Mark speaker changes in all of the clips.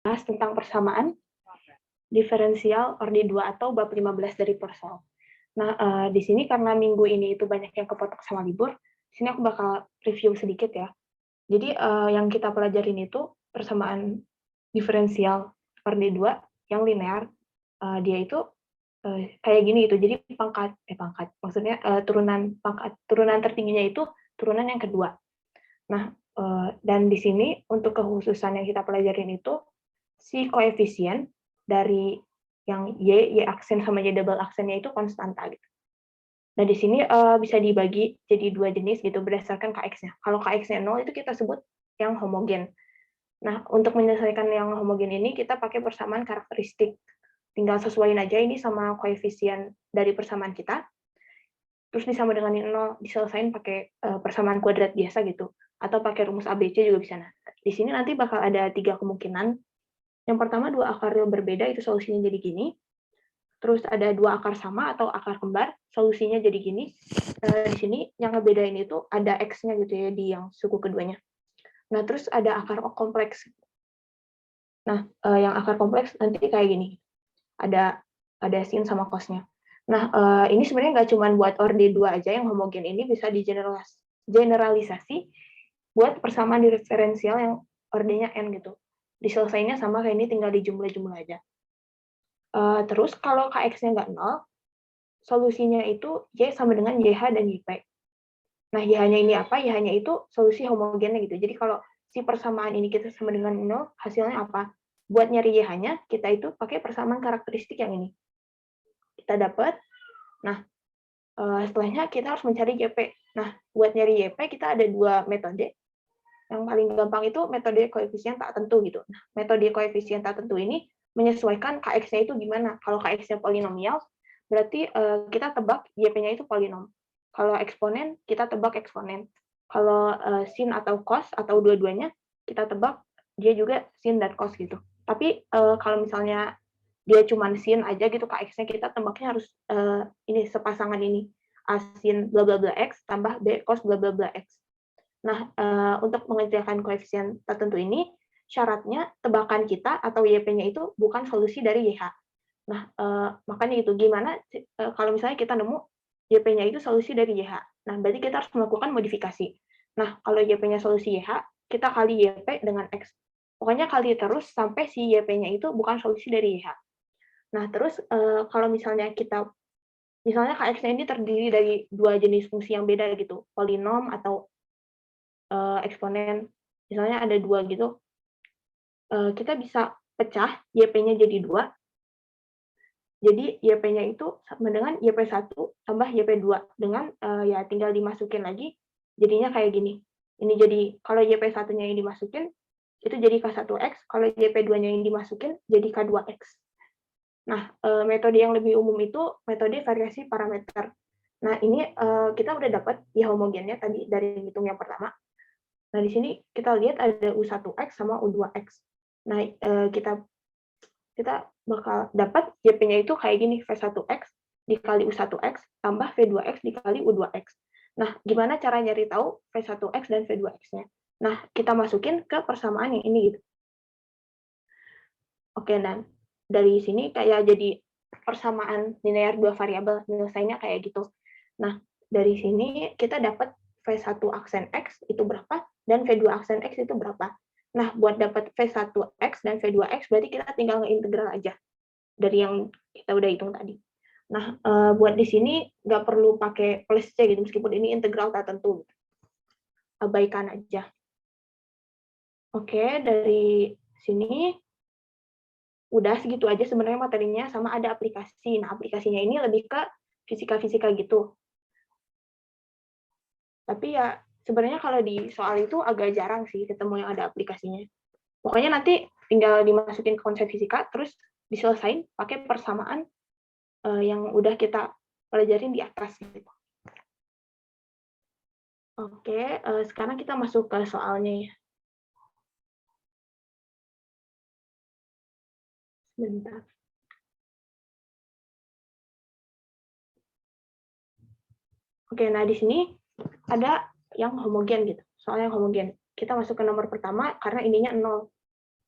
Speaker 1: bahas tentang persamaan diferensial orde 2 atau bab 15 dari Persol. Nah, di sini karena minggu ini itu banyak yang kepotong sama libur, di sini aku bakal review sedikit ya. Jadi, yang kita pelajarin itu persamaan diferensial orde 2 yang linear, dia itu kayak gini gitu. Jadi maksudnya turunan tertingginya itu turunan yang kedua. Nah, dan di sini untuk kekhususan yang kita pelajarin itu si koefisien dari yang y aksen sama y double aksennya itu konstanta gitu. Nah, di sini bisa dibagi jadi dua jenis gitu berdasarkan Kx-nya. Kalau Kx-nya 0 itu kita sebut yang homogen. Nah, untuk menyelesaikan yang homogen ini kita pakai persamaan karakteristik. Tinggal sesuaiin aja ini sama koefisien dari persamaan kita, terus disama dengan yang 0, diselesain pakai persamaan kuadrat biasa gitu, atau pakai rumus ABC juga bisa. Nah, di sini nanti bakal ada 3 kemungkinan. Yang pertama, 2 akar real berbeda, itu solusinya jadi gini. Terus ada 2 akar sama atau akar kembar, solusinya jadi gini. Di sini yang ngebedain itu ada X-nya gitu ya, di yang suku keduanya. Nah, terus ada akar kompleks. Nah, yang akar kompleks nanti kayak gini. Ada sin sama cos-nya. Nah, ini sebenarnya nggak cuma buat orde 2 aja yang homogen, ini bisa generalisasi buat persamaan diferensial yang ordenya n gitu. Diselesainya sama kayak ini, tinggal dijumlah-jumlah aja. Terus kalau Kx-nya nggak 0, solusinya itu Y sama dengan YH dan YP. Nah, YH-nya ini apa? YH-nya itu solusi homogennya gitu. Jadi kalau si persamaan ini kita sama dengan 0, hasilnya apa? Buat nyari YH-nya, kita itu pakai persamaan karakteristik yang ini. Kita dapat. Nah, setelahnya kita harus mencari YP. Nah, buat nyari YP kita ada 2 metode. Yang paling gampang itu metode koefisien tak tentu gitu. Nah, metode koefisien tak tentu ini menyesuaikan Kx-nya itu gimana. Kalau Kx-nya polinomial, berarti kita tebak YP-nya itu polinom. Kalau eksponen, kita tebak eksponen. Kalau sin atau cos atau dua-duanya, kita tebak dia juga sin dan cos gitu. Tapi kalau misalnya dia cuma sin aja gitu Kx-nya, kita tebaknya harus ini sepasangan ini. A sin bla bla bla X tambah B cos bla bla bla X. Nah, untuk mengerjakan koefisien tertentu ini, syaratnya tebakan kita atau YP-nya itu bukan solusi dari YH. Nah, makanya itu gimana kalau misalnya kita nemu YP-nya itu solusi dari YH. Nah, berarti kita harus melakukan modifikasi. Nah, kalau YP-nya solusi YH, kita kali YP dengan X. Pokoknya kali terus sampai si YP-nya itu bukan solusi dari YH. Nah, terus kalau misalnya Kx-nya ini terdiri dari 2 jenis fungsi yang beda gitu, polinom atau eksponen, misalnya ada 2 gitu, kita bisa pecah YP-nya jadi 2. Jadi YP-nya itu sama dengan YP1 tambah YP2 dengan ya tinggal dimasukin lagi, jadinya kayak gini. Ini jadi kalau YP1-nya yang dimasukin itu jadi K1X, kalau YP2-nya yang dimasukin jadi K2X. Nah, metode yang lebih umum itu metode variasi parameter. Nah, ini kita udah dapat ya homogennya tadi dari hitung yang pertama. Nah, di sini kita lihat ada U1X sama U2X. Nah, kita bakal dapat YP-nya itu kayak gini, V1X dikali U1X tambah V2X dikali U2X. Nah, gimana cara nyari tahu V1X dan V2X-nya? Nah, kita masukin ke persamaan yang ini gitu. Oke, dan dari sini kayak jadi persamaan linear 2 variabel, nyelesainnya kayak gitu. Nah, dari sini kita dapat V1 aksen X itu berapa, dan V2 aksen X itu berapa. Nah, buat dapat V1X dan V2X, berarti kita tinggal ngeintegral aja dari yang kita udah hitung tadi. Nah, buat di sini nggak perlu pakai plus C gitu, meskipun ini integral tak tentu. Abaikan aja. Oke, dari sini udah segitu aja sebenarnya materinya, sama ada aplikasi. Nah, aplikasinya ini lebih ke fisika-fisika gitu. Tapi ya sebenarnya kalau di soal itu agak jarang sih ketemu yang ada aplikasinya. Pokoknya nanti tinggal dimasukin ke konsep fisika, terus diselesain pakai persamaan yang udah kita pelajarin di atas gitu. Oke, sekarang kita masuk ke soalnya ya. Sebentar. Oke, nah di sini ada yang homogen gitu. Soal yang homogen. Kita masuk ke nomor pertama karena ininya 0.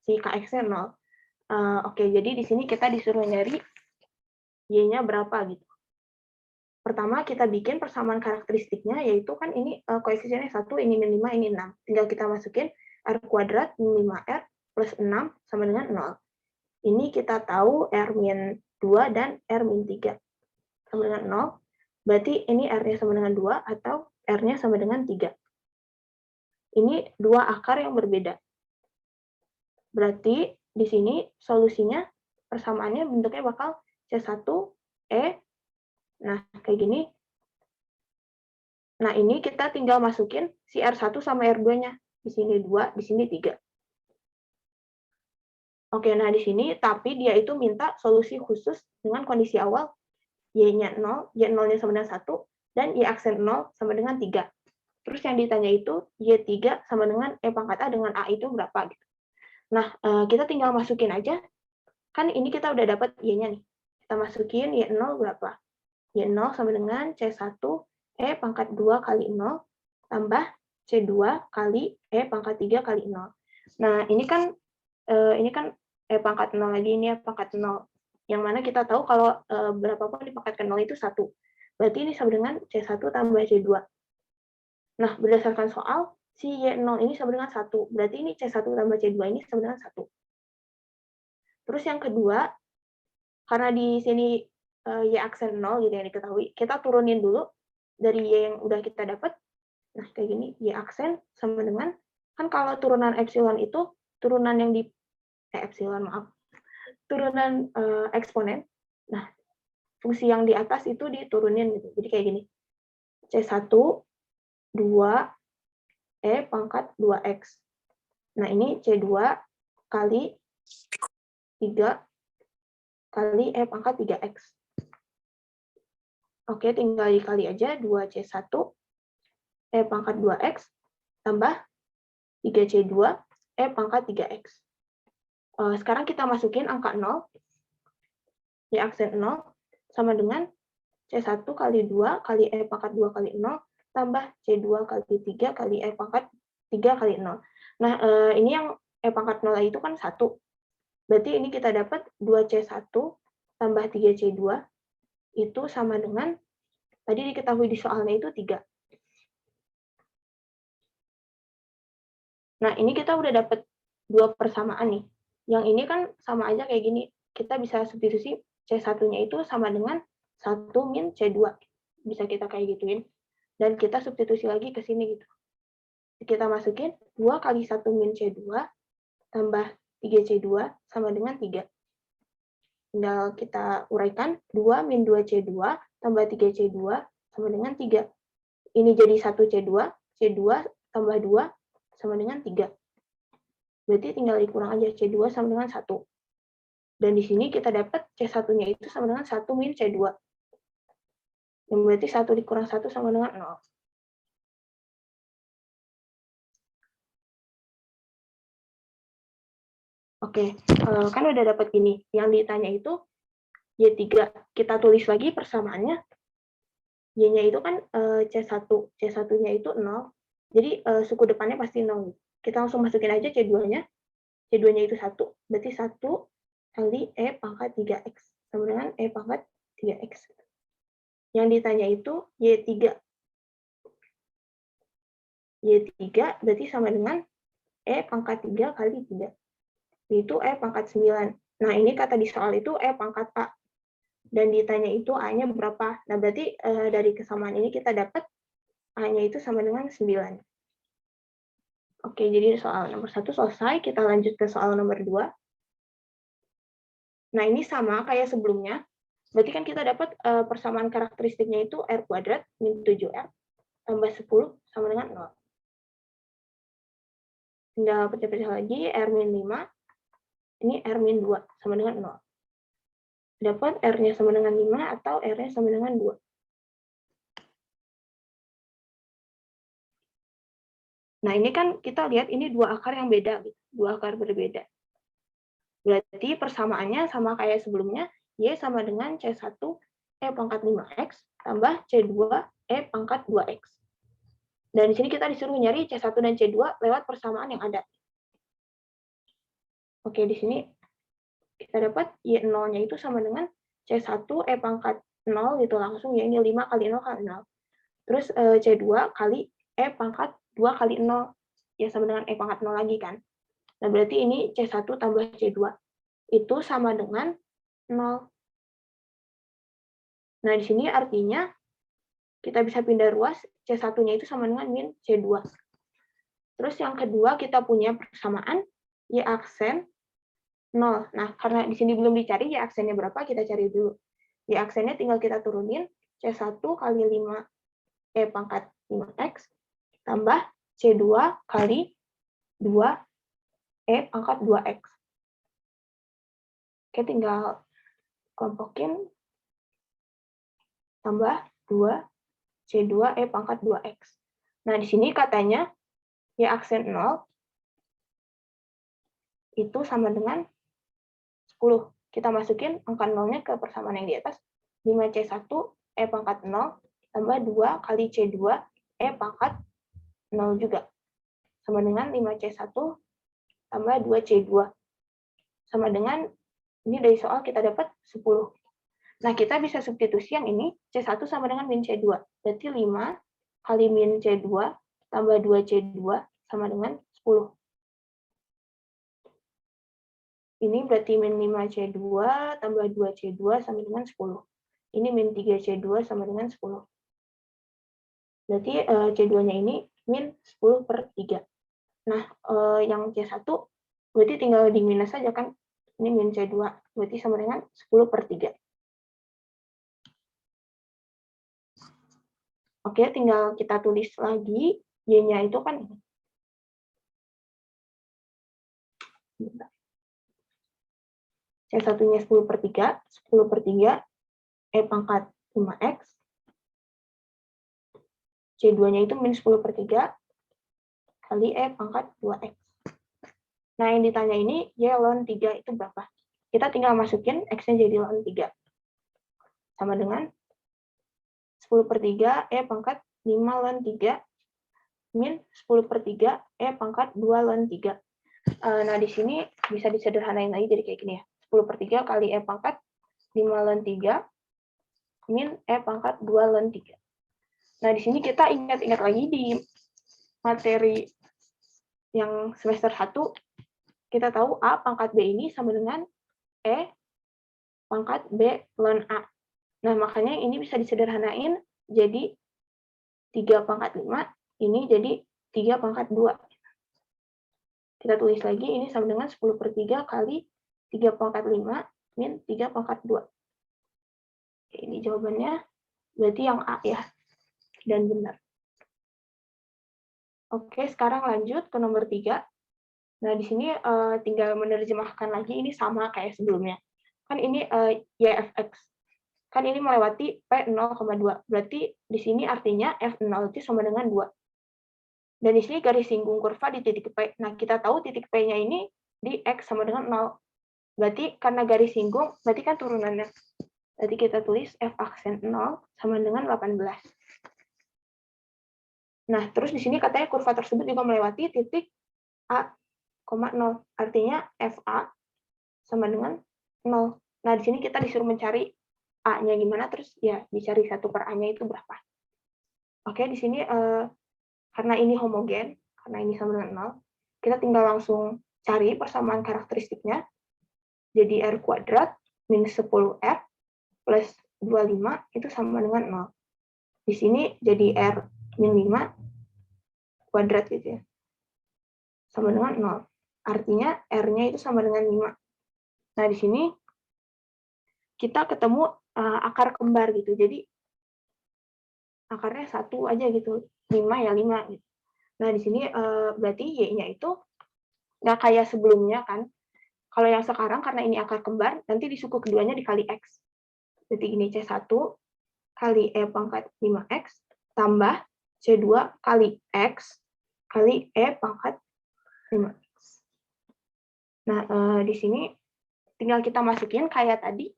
Speaker 1: Si Kx-nya 0. Oke, jadi di sini kita disuruh nyari Y-nya berapa gitu. Pertama kita bikin persamaan karakteristiknya, yaitu kan ini koefisiennya 1, ini min 5, ini 6. Tinggal kita masukin R kuadrat min 5R plus 6 sama dengan 0. Ini kita tahu R min 2 dan R min 3 sama dengan 0. Berarti ini R-nya sama dengan 2 atau R-nya sama dengan 3. Ini dua akar yang berbeda. Berarti di sini solusinya persamaannya bentuknya bakal C1E. Nah, kayak gini. Nah, ini kita tinggal masukin si R1 sama R2-nya. Di sini 2, di sini 3. Oke, nah di sini tapi dia itu minta solusi khusus dengan kondisi awal Y-nya 0, Y0-nya sama dengan 1, dan Y aksen 0 sama dengan 3. Terus yang ditanya itu Y3 sama dengan E pangkat A dengan A itu berapa gitu. Nah, kita tinggal masukin aja. Kan ini kita udah dapat Y-nya nih. Kita masukin Y0 berapa? Y0 sama dengan C1 E pangkat 2 kali 0 tambah C2 kali E pangkat 3 kali 0. Nah, ini kan E pangkat 0 lagi, ini E pangkat 0. Yang mana kita tahu kalau berapapun dipangkatkan 0 itu 1. Berarti ini sama dengan C1 tambah C2. Nah, berdasarkan soal, si Y0 ini sama dengan 1. Berarti ini C1 tambah C2 ini sama dengan 1. Terus yang kedua, karena di sini Y aksen 0 gitu yang diketahui, kita turunin dulu dari Y yang udah kita dapat. Nah, kayak gini, Y aksen sama dengan, kan kalau turunan epsilon itu, turunan yang di, epsilon, maaf, turunan eksponen. Nah, fungsi yang di atas itu diturunin gitu. Jadi kayak gini, C1, 2, E pangkat 2X. Nah, ini C2 kali 3 kali E pangkat 3X. Oke, tinggal dikali aja 2C1 E pangkat 2X tambah 3C2 E pangkat 3X. Sekarang kita masukin angka 0, Y aksen 0, sama dengan C1 kali 2 kali E pangkat 2 kali 0, tambah C2 kali 3 kali E pangkat 3 kali 0. Nah, ini yang E pangkat 0 itu kan 1. Berarti ini kita dapat 2C1 tambah 3C2 itu sama dengan, tadi diketahui di soalnya itu 3. Nah, ini kita udah dapat dua persamaan nih. Yang ini kan sama aja kayak gini. Kita bisa substitusi C1-nya itu sama dengan 1 min C2. Bisa kita kayak gituin. Dan kita substitusi lagi ke sini gitu. Kita masukin 2 kali 1 min C2 tambah 3C2 sama dengan 3. Tinggal kita uraikan, 2 min 2C2 tambah 3C2 sama dengan 3. Ini jadi 1C2, C2 tambah 2 sama dengan 3. Berarti tinggal dikurang aja, C2 sama dengan 1. Dan di sini kita dapat C1-nya itu sama dengan 1 min C2. Yang berarti 1 dikurang 1 sama dengan 0. Oke, kan udah dapat gini. Yang ditanya itu Y3. Kita tulis lagi persamaannya. Y-nya itu kan C1. C1-nya itu 0. Jadi suku depannya pasti 0. Kita langsung masukin aja C2-nya. C2-nya itu 1. Berarti 1 kali E pangkat 3X. Sama dengan E pangkat 3X. Yang ditanya itu Y3. Y3 berarti sama dengan E pangkat 3 kali 3. Itu E pangkat 9. Nah, ini kata di soal itu E pangkat A. Dan ditanya itu A-nya berapa. Nah, berarti dari kesamaan ini kita dapat A-nya itu sama dengan 9. Oke, jadi soal nomor 1 selesai. Kita lanjut ke soal nomor 2. Nah, ini sama kayak sebelumnya. Berarti kan kita dapat persamaan karakteristiknya itu R kuadrat min 7R tambah 10 sama dengan 0. Tinggal pecah-pecah lagi, R min 5. Ini R min 2 sama dengan 0. Dapat R-nya sama dengan 5 atau R-nya sama dengan 2. Nah, ini kan kita lihat ini dua akar yang beda, dua akar berbeda. Berarti persamaannya sama kayak sebelumnya, Y sama dengan C1 E pangkat 5X tambah C2 E pangkat 2X. Dan di sini kita disuruh nyari C1 dan C2 lewat persamaan yang ada. Oke, di sini kita dapat Y0-nya itu sama dengan C1 E pangkat 0 gitu langsung, ya ini 5 kali 0 kali 0. Terus C2 kali E pangkat 2 kali 0, ya sama dengan E pangkat 0 lagi kan. Nah berarti ini C1 tambah C2 itu sama dengan 0. Nah di sini artinya kita bisa pindah ruas, C1-nya itu sama dengan min C2. Terus yang kedua kita punya persamaan Y aksen 0. Nah, karena di sini belum dicari Y aksennya berapa, kita cari dulu. Y aksennya tinggal kita turunin C1 kali 5 E pangkat 5X tambah C2 kali 2 E pangkat 2X. Oke, tinggal kelompokin tambah 2 C2 E pangkat 2X. Nah, di sini katanya Y aksen 0 itu sama dengan 10. Kita masukin angka 0-nya ke persamaan yang di atas. 5C1 E pangkat 0 tambah 2 kali C2 E pangkat 0 juga. Sama dengan 5C1 tambah 2C2. Sama dengan, ini dari soal kita dapat 10. Nah, kita bisa substitusi yang ini, C1 sama dengan min C2. Berarti 5 kali min C2 tambah 2C2 sama dengan 10. Ini berarti min 5C2 tambah 2C2 sama dengan 10. Ini min 3C2 sama dengan 10. Berarti C2-nya ini min 10 per 3. Nah, yang C1 berarti tinggal di minus saja kan. Ini min C2, berarti sama dengan 10 per 3. Oke, tinggal kita tulis lagi. Y-nya itu kan ini. C1-nya 10 per 3, 10 per 3, E pangkat 5X. C2-nya itu min 10 per 3 kali E pangkat 2X. Nah, yang ditanya ini, Y ln 3 itu berapa? Kita tinggal masukin X-nya jadi ln 3. Sama dengan 10 per 3 E pangkat 5 ln 3 min 10 per 3 E pangkat 2 ln 3. Nah, di sini bisa disederhanain lagi jadi kayak gini ya. 10 per 3 kali E pangkat 5 ln 3 min E pangkat 2 ln 3. Nah, di sini kita ingat-ingat lagi di materi yang semester 1, kita tahu A pangkat B ini sama dengan E pangkat B ln A. Nah, makanya ini bisa disederhanain jadi 3 pangkat 5, ini jadi 3 pangkat 2. Kita tulis lagi, ini sama dengan 10 per 3 kali 3 pangkat 5 min 3 pangkat 2. Oke, ini jawabannya berarti yang A ya, dan benar. Oke, sekarang lanjut ke nomor 3. Nah, di sini tinggal menerjemahkan lagi, ini sama kayak sebelumnya. Kan ini YFX. Kan ini melewati P 0,2. Berarti di sini artinya F0 itu sama dengan 2. Dan di sini garis singgung kurva di titik P. Nah, kita tahu titik P-nya ini di X sama dengan 0. Berarti karena garis singgung, berarti kan turunannya. Berarti kita tulis F aksen 0 sama dengan 18. Nah, terus di sini katanya kurva tersebut juga melewati titik A, 0. Artinya FA sama dengan 0. Nah, di sini kita disuruh mencari A-nya gimana, terus ya dicari 1 per A-nya itu berapa. Oke, di sini karena ini homogen, karena ini sama dengan 0, kita tinggal langsung cari persamaan karakteristiknya. Jadi R kuadrat min 10R plus 25 itu sama dengan 0. Di sini jadi R min 5 kuadrat gitu ya. Sama dengan 0. Artinya R-nya itu sama dengan 5. Nah, di sini kita ketemu akar kembar gitu. Jadi akarnya 1 aja gitu. 5 ya 5 gitu. Nah, di sini berarti Y-nya itu nggak kayak sebelumnya kan. Kalau yang sekarang karena ini akar kembar, nanti di suku keduanya dikali X. Berarti ini C1 kali E pangkat 5X tambah C2 kali X kali E pangkat 5X. Nah, di sini tinggal kita masukin kayak tadi.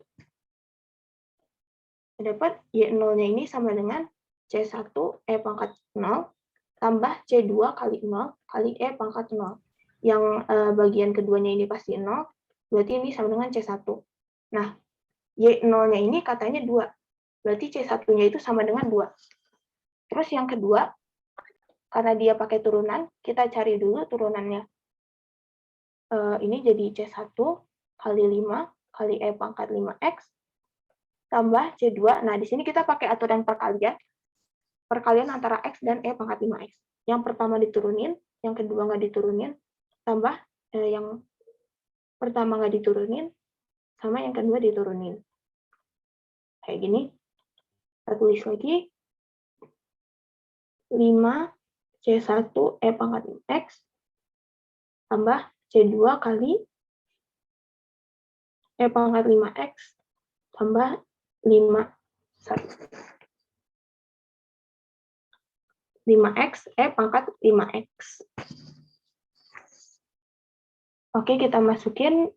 Speaker 1: Dapat Y0-nya ini sama dengan C1 E pangkat 0 tambah C2 kali 0 kali E pangkat 0. Yang bagian keduanya ini pasti 0, Berarti ini sama dengan C1. Nah, Y0-nya ini katanya 2. Berarti C1-nya itu sama dengan 2. Terus yang kedua, karena dia pakai turunan, kita cari dulu turunannya. Ini jadi C1 kali 5 kali E pangkat 5X tambah C2. Nah, di sini kita pakai aturan perkalian. Perkalian antara X dan E pangkat 5X. Yang pertama diturunin, yang kedua nggak diturunin, tambah yang pertama nggak diturunin, sama yang kedua diturunin. Kayak gini. Kita tulis lagi. 5 C1 E pangkat 5X tambah C2 kali E pangkat 5X tambah 5X E pangkat 5X. Oke, kita masukin,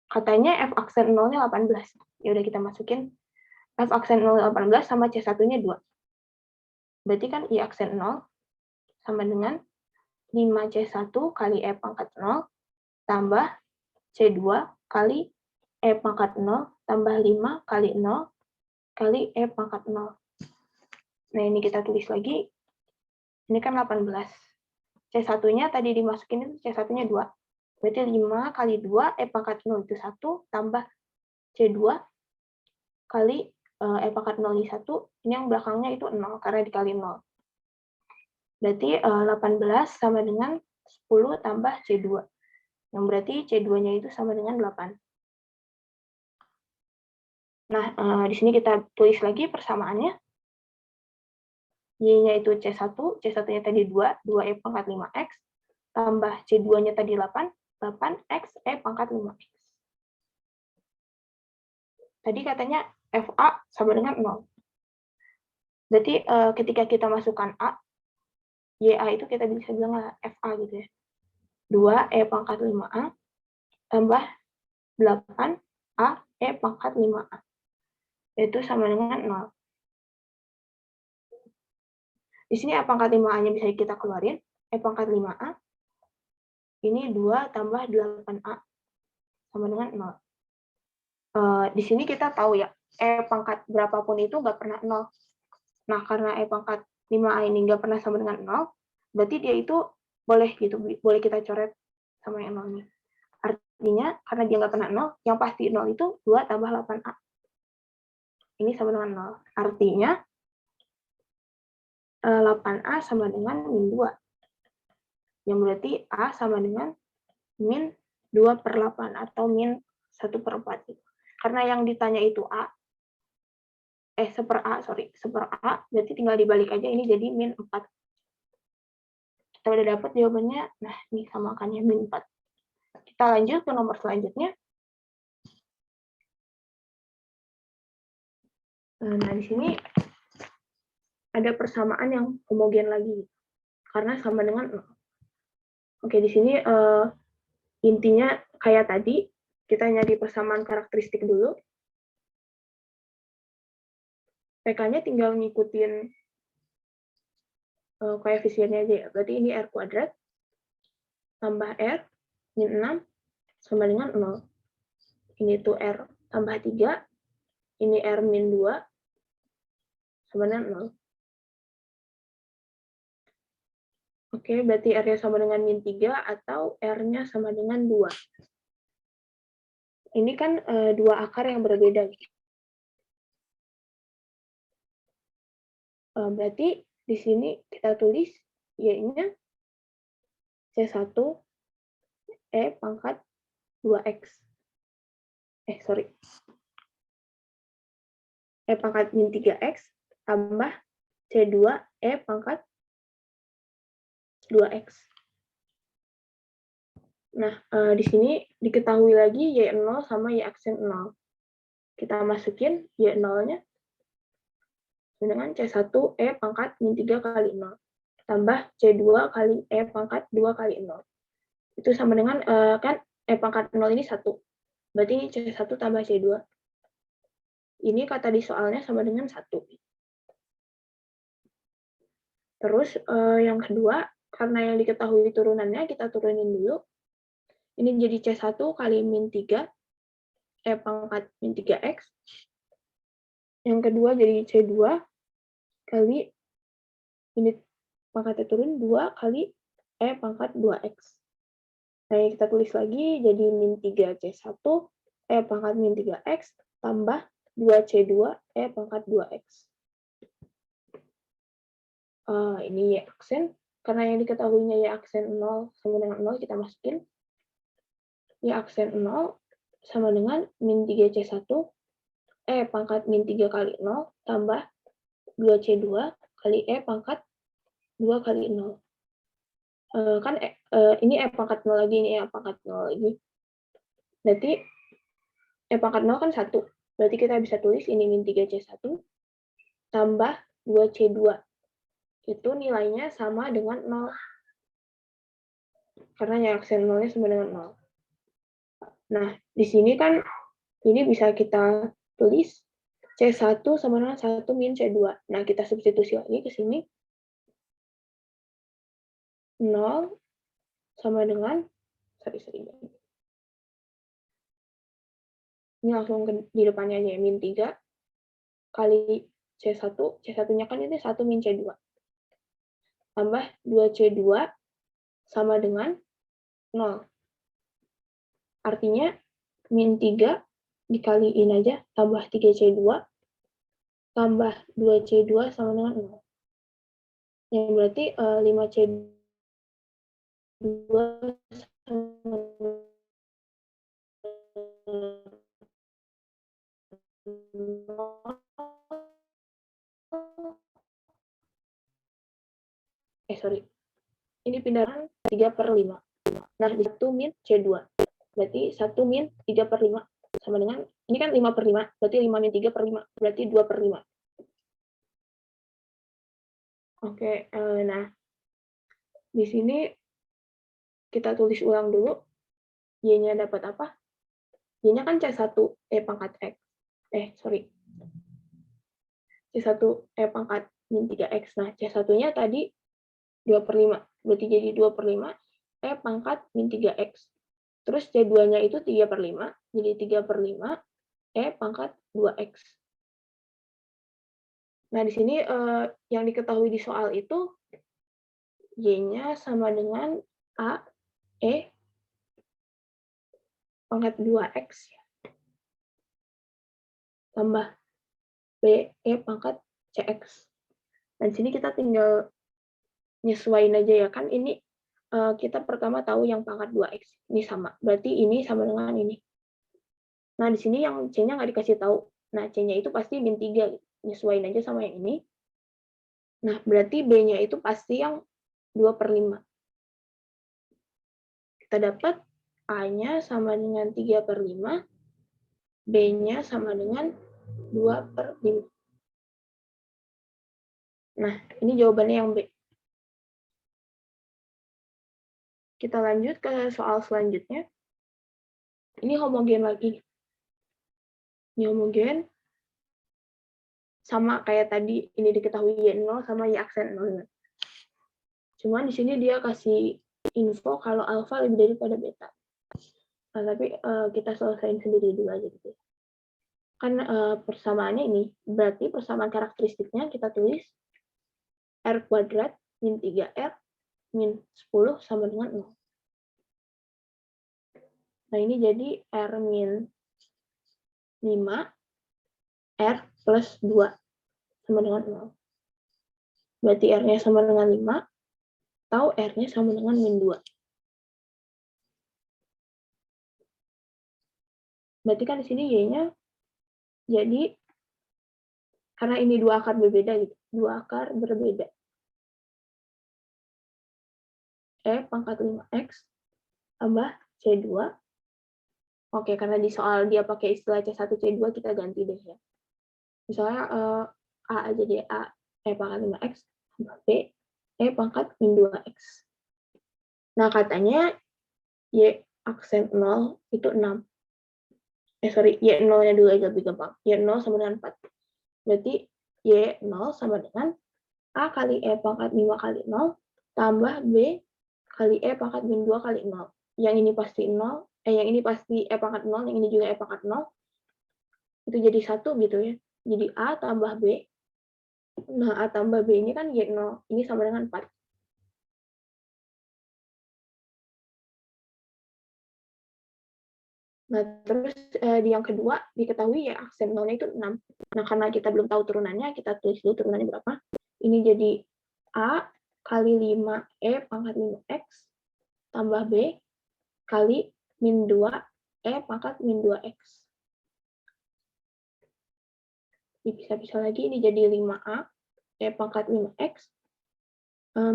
Speaker 1: katanya F aksen 0-nya 18. Ya udah kita masukin F aksen 0 18 sama C1-nya 2. Berarti kan I aksen 0 sama dengan 5C1 kali E pangkat 0 tambah C2 kali E pangkat 0 tambah 5 kali 0 kali E pangkat 0. Nah, ini kita tulis lagi. Ini kan 18. C1-nya tadi dimasukin itu C1-nya 2. Berarti 5 kali 2 E pangkat 0 itu 1 tambah C2 kali E pangkat 0 ini 1. Ini yang belakangnya itu 0 karena dikali 0. Berarti 18 sama dengan 10 tambah C2. Yang berarti C2-nya itu sama dengan 8. Nah, di sini kita tulis lagi persamaannya. Y-nya itu C1, C1-nya tadi 2, 2E pangkat 5X, tambah C2-nya tadi 8, 8X E pangkat 5X. Tadi katanya FA sama dengan 0. Berarti ketika kita masukkan A, YA itu kita bisa bilang FA gitu ya. 2E pangkat 5A tambah 8A E pangkat 5A. Itu sama dengan 0. Di sini E pangkat 5A-nya bisa kita keluarin. E pangkat 5A, ini 2 tambah 8A, sama dengan 0. Di sini kita tahu ya, E pangkat berapapun itu nggak pernah 0. Nah, karena E pangkat 5A ini nggak pernah sama dengan 0, berarti dia itu boleh gitu, boleh kita coret sama yang 0 ini. Artinya, karena dia nggak pernah 0, yang pasti 0 itu 2 tambah 8A. Ini sama dengan 0. Artinya, 8A sama dengan min 2. Yang berarti A sama dengan min 2 per 8 atau min 1 per 4. Karena yang ditanya itu A, seper A, berarti tinggal dibalik aja, ini jadi min 4. Kita udah dapat jawabannya, nah ini samakannya min 4. Kita lanjut ke nomor selanjutnya. Nah, di sini ada persamaan yang homogen lagi, karena sama dengan 0. Oke, di sini intinya kayak tadi, kita nyari persamaan karakteristik dulu. PK-nya tinggal ngikutin koefisiennya aja ya. Berarti ini R kuadrat tambah R min 6 sama dengan 0. Ini tuh R tambah 3, ini R min 2 sama dengan 0. Oke, berarti R-nya sama dengan min 3 atau R-nya sama dengan 2. Ini kan dua akar yang berbeda. Berarti di sini kita tulis Y-nya C1 E pangkat 2X. E pangkat min 3X tambah C2 E pangkat 2X. Nah, di sini diketahui lagi Y0 sama Y aksen 0. Kita masukin Y0-nya dengan C1 E pangkat min 3 kali 0. Tambah C2 kali E pangkat 2 kali 0. Itu sama dengan, kan E pangkat 0 ini 1. Berarti ini C1 tambah C2. Ini kata di soalnya sama dengan 1. Terus yang kedua, karena yang diketahui turunannya, kita turunin dulu. Ini jadi C1 kali min 3, E pangkat min 3X. Yang kedua jadi C2 kali ini pangkatnya turun 2 kali E pangkat 2X. Nah, kita tulis lagi jadi min 3C1 E pangkat min 3X tambah 2C2 E pangkat 2X. Ini Y aksen. Karena yang diketahuinya Y aksen 0 sama dengan 0, kita masukin. Y aksen 0 sama dengan min 3C1 E pangkat min 3 kali 0 tambah 2C2 kali E pangkat 2 kali 0. Kan ini E pangkat 0 lagi, ini E pangkat 0 lagi. Berarti E pangkat 0 kan 1. Berarti kita bisa tulis ini min 3C1 tambah 2C2. Itu nilainya sama dengan 0. Karena Y aksen 0-nya sama dengan 0. Nah, di sini kan ini bisa kita tulis C1 sama dengan 1 min C2. Nah, kita substitusi lagi ke sini. 0 sama dengan, ini langsung di depannya aja, min 3 kali C1. C1-nya kan ini 1 min C2. Tambah 2C2 sama dengan 0. Artinya, min 3 dikaliin aja, tambah 3C2, tambah 2C2 sama dengan 0. Yang berarti 5C2 sama ini pindahan 3/5. Nah, di 1 min C2. Berarti 1 min 3/5 sama dengan, ini kan 5/5, berarti 5 min 3/5, berarti 2/5. Oke, nah, di sini kita tulis ulang dulu. Y-nya dapat apa? Y-nya kan C1 E pangkat X. C1 E pangkat min 3X. Nah, C1-nya tadi 2/5. Berarti jadi 2/5 E pangkat min 3X. Terus C2-nya itu 3/5. Jadi 3/5 E pangkat 2X. Nah, di sini yang diketahui di soal itu Y-nya sama dengan A, E pangkat 2X tambah B, E pangkat CX. Dan di sini kita tinggal nyesuaiin aja ya. Kan ini kita pertama tahu yang pangkat 2X. Ini sama. Berarti ini sama dengan ini. Nah, di sini yang C-nya nggak dikasih tahu. Nah, C-nya itu pasti min 3. Nyesuaiin aja sama yang ini. Nah, berarti B-nya itu pasti yang 2/5. Kita dapat A-nya sama dengan 3/5, B-nya sama dengan 2/5. Nah, ini jawabannya yang B. Kita lanjut ke soal selanjutnya. Ini homogen lagi. Ini homogen. Sama kayak tadi, ini diketahui Y0 sama Y aksen 0. Cuman di sini dia kasih info kalau alfa lebih daripada beta. Nah, tapi kita selesaiin sendiri dulu aja gitu. Kan persamaannya ini, berarti persamaan karakteristiknya kita tulis R kuadrat min 3R min 10 sama dengan 0. Nah, ini jadi R min 5, R plus 2 sama dengan 0. Berarti R-nya sama dengan 5, atau R-nya sama dengan min 2. Berarti kan di sini Y-nya jadi, karena ini dua akar berbeda gitu, dua akar berbeda. E pangkat 5X tambah C2. Oke, karena di soal dia pakai istilah C1, C2, kita ganti deh ya. Misalnya A aja deh, A, E pangkat 5X tambah B, E pangkat min 2X. Nah, katanya Y aksen 0 itu 6. Y0-nya dulu aja lebih gampang. Y0 sama dengan 4. Berarti Y0 sama dengan A kali E pangkat 5 kali 0 tambah B kali E pangkat min 2 kali 0. yang ini pasti 0, yang ini pasti E pangkat 0, yang ini juga E pangkat 0, itu jadi 1 gitu ya. Jadi A tambah B. Nah, A tambah B ini kan Y0, ini sama dengan 4. Nah, terus di yang kedua, diketahui ya aksen 0-nya itu 6. Nah, karena kita belum tahu turunannya, kita tulis dulu turunannya berapa. Ini jadi A kali 5E pangkat 5X tambah B kali min 2E pangkat min 2X. Dipisah-pisah lagi, ini jadi 5A E pangkat 5X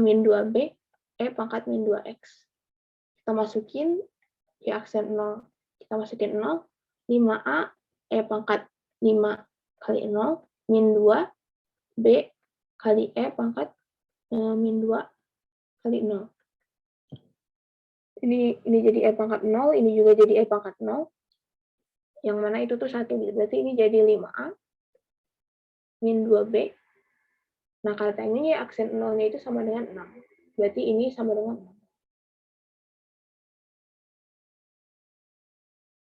Speaker 1: min 2B E pangkat min 2X. Kita masukin di aksen 0. Kita masukin 0, 5A E pangkat 5 kali 0 min 2 B kali E pangkat min 2 kali 0. Ini jadi E pangkat 0, ini juga jadi E pangkat 0. Yang mana itu tuh 1. Berarti ini jadi 5A min 2B. Nah, katanya ya aksen 0-nya itu sama dengan 6. Berarti ini sama dengan 6.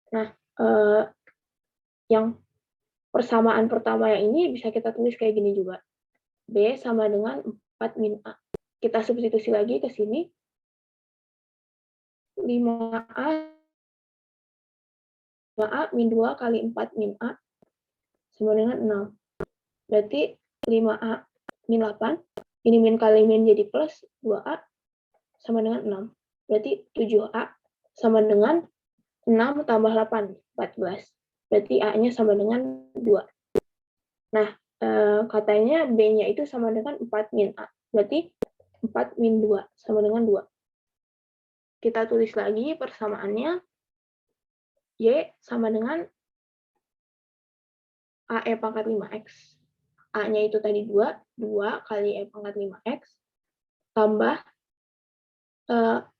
Speaker 1: Nah, yang persamaan pertama yang ini bisa kita tulis kayak gini juga. B sama dengan 4 min A. Kita substitusi lagi ke sini. 5A min 2 kali 4 min A sama dengan 0. Berarti 5A min 8. Ini min kali min jadi plus 2A sama dengan 6. Berarti 7A sama dengan 6 tambah 8, 14. Berarti A-nya sama dengan 2. Nah, katanya B-nya itu sama dengan 4 min A. Berarti 4 min 2 sama dengan 2. Kita tulis lagi persamaannya. Y sama dengan AE pangkat 5X. A-nya itu tadi 2 kali E pangkat 5X, tambah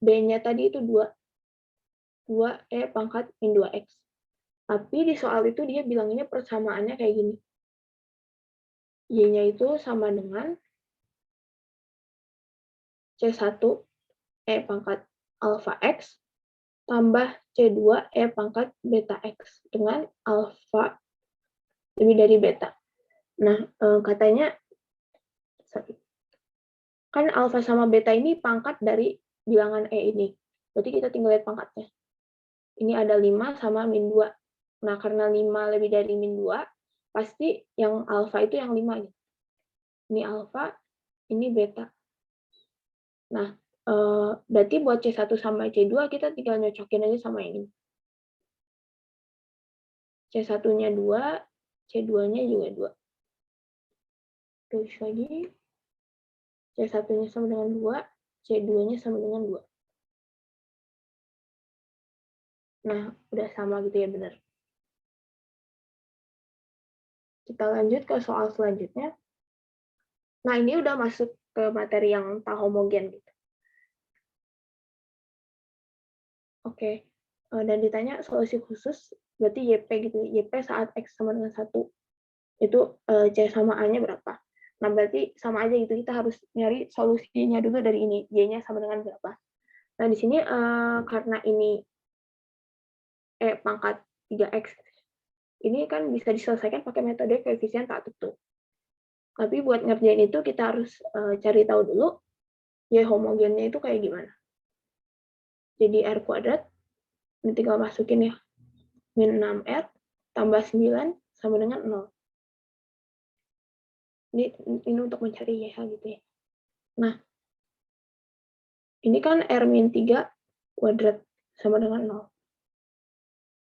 Speaker 1: B-nya tadi itu 2 E pangkat min 2X. Tapi di soal itu dia bilanginnya persamaannya kayak gini. Y-nya itu sama dengan C1 E pangkat alpha X, tambah C2 E pangkat beta X, dengan alpha lebih dari beta. Nah, katanya, kan alfa sama beta ini pangkat dari bilangan E ini. Berarti kita tinggal lihat pangkatnya. Ini ada 5 sama min 2. Nah, karena 5 lebih dari min 2, pasti yang alfa itu yang 5. Ini alfa, ini beta. Nah, berarti buat C1 sama C2, kita tinggal nyocokin aja sama ini. C1-nya 2, C2-nya juga 2. Tulis lagi. C1-nya sama dengan 2, C2-nya sama dengan 2. Nah, udah sama gitu ya, benar. Kita lanjut ke soal selanjutnya. Nah, ini udah masuk ke materi yang tak homogen gitu. Oke. Dan ditanya solusi khusus, berarti YP gitu. YP saat X sama dengan 1. Itu C sama A-nya berapa? Nah, berarti sama aja gitu. Kita harus nyari solusinya dulu dari ini. Y-nya sama dengan berapa? Nah, di sini karena ini E pangkat 3X, ini kan bisa diselesaikan pakai metode koefisien tak tutup. Tapi buat ngerjain itu kita harus cari tahu dulu Y homogennya itu kayak gimana. Jadi R kuadrat, ini tinggal masukin ya. Min 6R tambah 9 sama dengan 0. Ini untuk mencari YH gitu ya. Nah, ini kan R min 3 kuadrat sama dengan 0.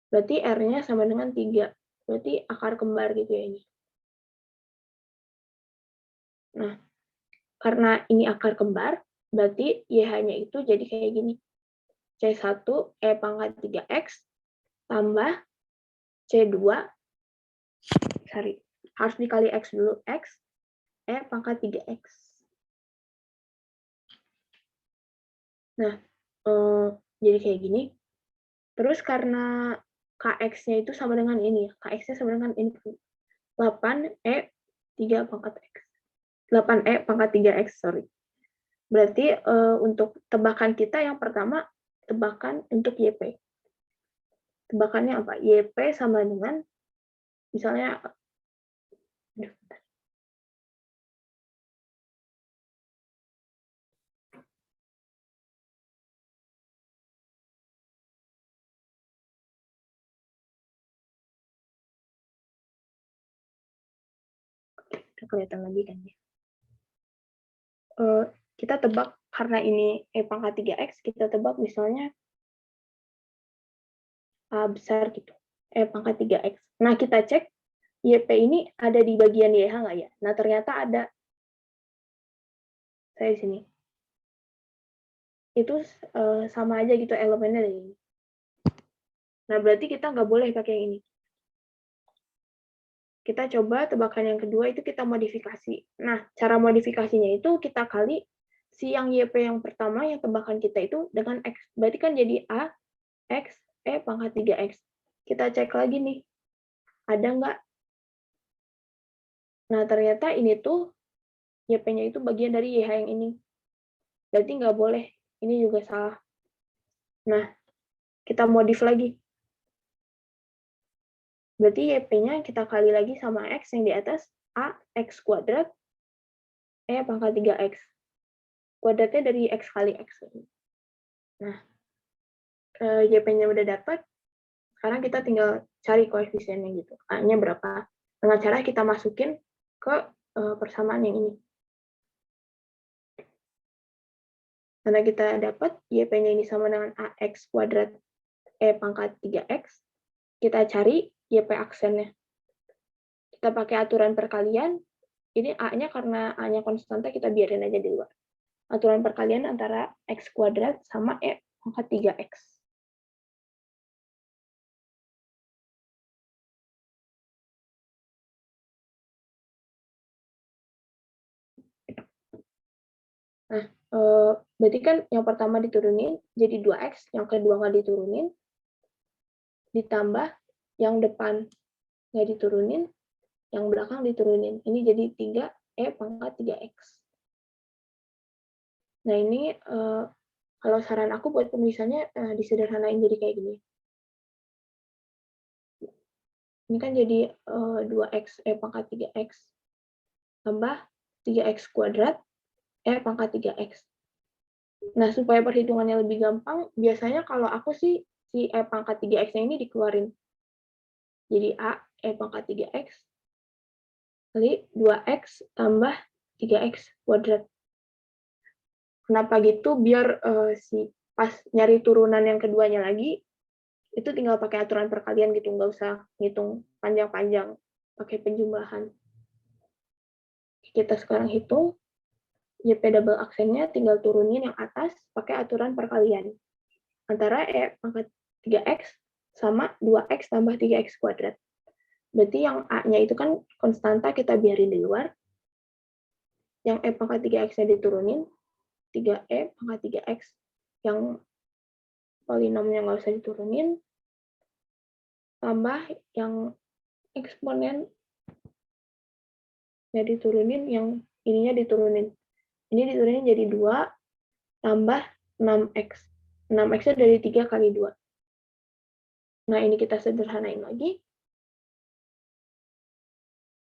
Speaker 1: Berarti R-nya sama dengan 3. Berarti akar kembar gitu ya ini. Nah, karena ini akar kembar, berarti YH-nya itu jadi kayak gini. C1 E pangkat 3X tambah C2, harus dikali X dulu, X E pangkat 3X. Nah, jadi kayak gini. Terus karena KX-nya itu sama dengan ini, KX-nya sama dengan ini, 8E 3 pangkat X. 8E pangkat 3X, sorry. Berarti untuk tebakan kita yang pertama, tebakan untuk YP. Tebakannya apa? YP sama dengan, misalnya, kelihatan lagi kan ya. Kita tebak karena ini E pangkat 3X, kita tebak misalnya A besar gitu, E pangkat 3X. Nah, kita cek YP ini ada di bagian YH nggak ya? Nah, ternyata ada. Saya di sini. Itu sama aja gitu elemennya dari ini. Nah, berarti kita nggak boleh pakai yang ini. Kita coba tebakan yang kedua itu kita modifikasi. Nah, cara modifikasinya itu kita kali si yang YP yang pertama, yang tebakan kita itu dengan X. Berarti kan jadi A, X, E pangkat 3X. Kita cek lagi nih, ada nggak? Nah, ternyata ini tuh YP-nya itu bagian dari YH yang ini. Berarti nggak boleh. Ini juga salah. Nah, kita modif lagi. Berarti YP-nya kita kali lagi sama X yang di atas, A, X kuadrat, E pangkat 3X. Kuadratnya dari X kali X. Nah, YP-nya udah dapat, sekarang kita tinggal cari koefisiennya gitu. A-nya berapa. Dengan cara kita masukin ke persamaan yang ini. Karena kita dapat YP-nya ini sama dengan AX kuadrat E pangkat 3X, kita cari YP aksennya. Kita pakai aturan perkalian, ini A-nya karena A-nya konstanta, kita biarin aja di luar. Aturan perkalian antara X kuadrat sama E pangkat 3X. Nah, berarti kan yang pertama diturunin jadi 2X, yang kedua nggak diturunin, ditambah yang depan nggak diturunin, yang belakang diturunin. Ini jadi 3E pangkat 3X. Nah, ini kalau saran aku buat penulisannya disederhanain jadi kayak gini. Ini kan jadi 2X E pangkat 3X tambah 3X kuadrat E pangkat 3X. Nah, supaya perhitungannya lebih gampang, biasanya kalau aku sih si E pangkat 3X-nya ini dikeluarin. Jadi A, E pangkat 3X, kali 2X tambah 3X kuadrat. Kenapa gitu? Biar si pas nyari turunan yang keduanya lagi, itu tinggal pakai aturan perkalian gitu, nggak usah ngitung panjang-panjang, pakai penjumlahan. Kita sekarang hitung, YP double aksennya tinggal turunin yang atas pakai aturan perkalian. Antara E pangkat 3X sama 2X tambah 3X kuadrat. Berarti yang A-nya itu kan konstanta, kita biarin di luar. Yang E pangkat 3X-nya diturunin, 3E pangkat 3X. Yang polinomnya nggak usah diturunin, tambah yang eksponen ya diturunin, yang ininya diturunin. Ini diturunin jadi 2 tambah 6X. 6X-nya dari 3 kali 2. Nah, ini kita sederhanain lagi.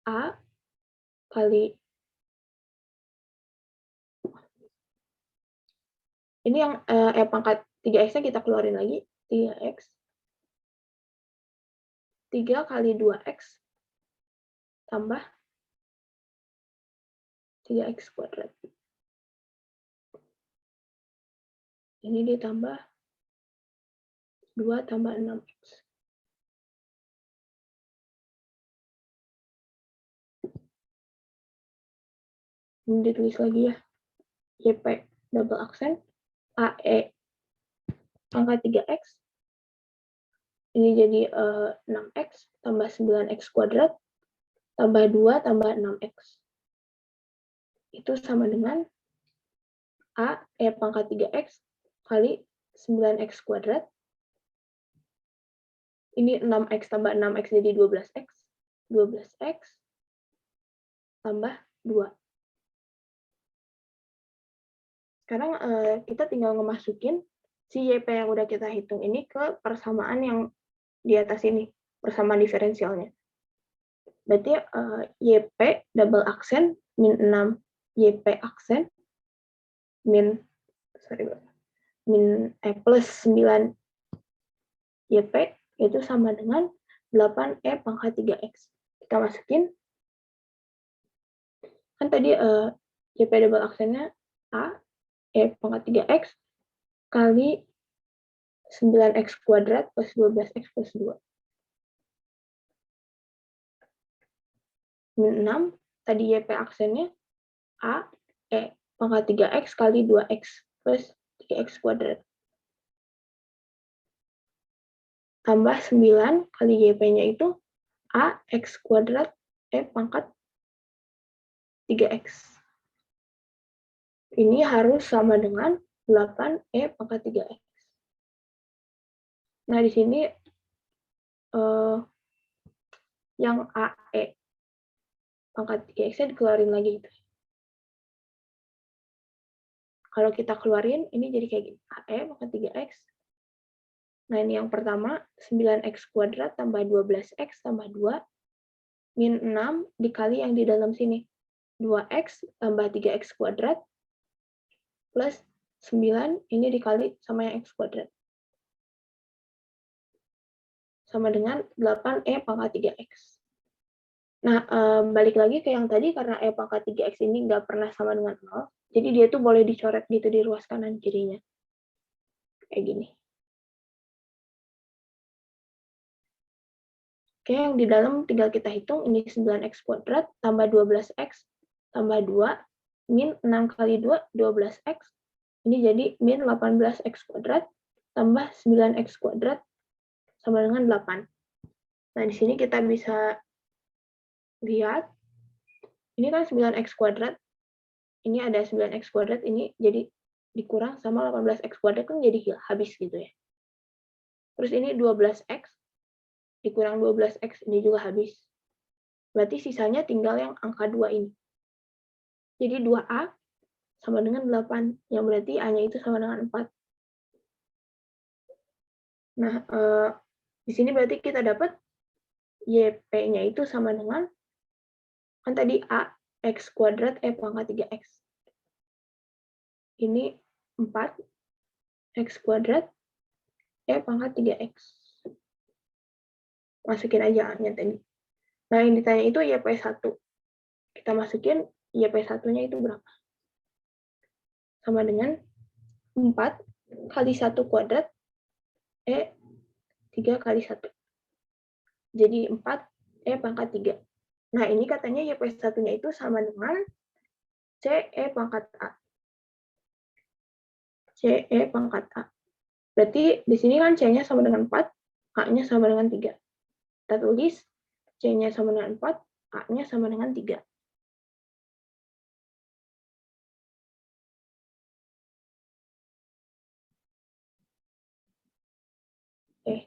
Speaker 1: A kali, ini yang E pangkat 3X-nya kita keluarin lagi, 3X. 3 kali 2X tambah 3X kuadrat. Ini ditambah 2 tambah 6X. Ini ditulis lagi ya. YP double aksen, AE pangkat 3X. Ini jadi 6X tambah 9X kuadrat tambah 2 tambah 6X. Itu sama dengan A, E pangkat 3X kali 9X kuadrat. Ini 6X tambah 6X jadi 12X. 12X tambah 2. Sekarang kita tinggal ngemasukin si YP yang udah kita hitung ini ke persamaan yang di atas ini, persamaan diferensialnya. Berarti YP double aksen min 6 YP aksen plus 9 YP itu sama dengan 8E pangkat 3X. Kita masukin, kan tadi YP double aksennya A, E pangkat 3X, kali 9X kuadrat plus 12X plus 2. Min 6, tadi YP aksennya A, E pangkat 3X kali 2X plus 3X kuadrat. Tambah 9 kali YP-nya itu A, X kuadrat, E pangkat 3X. Ini harus sama dengan 8E pangkat 3X. Nah, di sini yang AE pangkat 3X-nya dikeluarin lagi. Gitu. Kalau kita keluarin, ini jadi kayak gini. AE pangkat 3X. Nah, ini yang pertama, 9X kuadrat tambah 12X tambah 2, min 6 dikali yang di dalam sini. 2X tambah 3X kuadrat, plus 9, ini dikali sama yang X kuadrat. Sama dengan 8E pangkat 3X. Nah, balik lagi ke yang tadi, karena E pangkat 3X ini nggak pernah sama dengan 0, jadi dia tuh boleh dicoret gitu di ruas kanan kirinya. Kayak gini. Oke, yang di dalam tinggal kita hitung, ini 9X kuadrat tambah 12X tambah 2, min 6 kali 2, 12X. Ini jadi min 18X kuadrat tambah 9X kuadrat sama dengan 8. Nah, di sini kita bisa lihat, ini kan 9X kuadrat, ini ada 9X kuadrat, ini jadi dikurang sama 18X kuadrat, kan jadi habis gitu ya. Terus ini 12X, dikurang 12X, ini juga habis. Berarti sisanya tinggal yang angka 2 ini. Jadi 2A sama dengan 8, yang berarti A-nya itu sama dengan 4. Nah, di sini berarti kita dapat YP-nya itu sama dengan, kan tadi A, X kuadrat, E pangkat 3X. Ini 4, X kuadrat, E pangkat 3X. Masukin aja A-nya tadi. Nah, yang ditanya itu YP1. Kita masukin YP1-nya itu berapa? Sama dengan 4 kali 1 kuadrat, E 3 kali 1. Jadi 4, E pangkat 3. Nah, ini katanya YP1-nya itu sama dengan CE pangkat A. CE pangkat A. Berarti di sini kan C-nya sama dengan 4, A-nya sama dengan 3. Kita tulis C-nya sama dengan 4, A-nya sama dengan 3. Oke.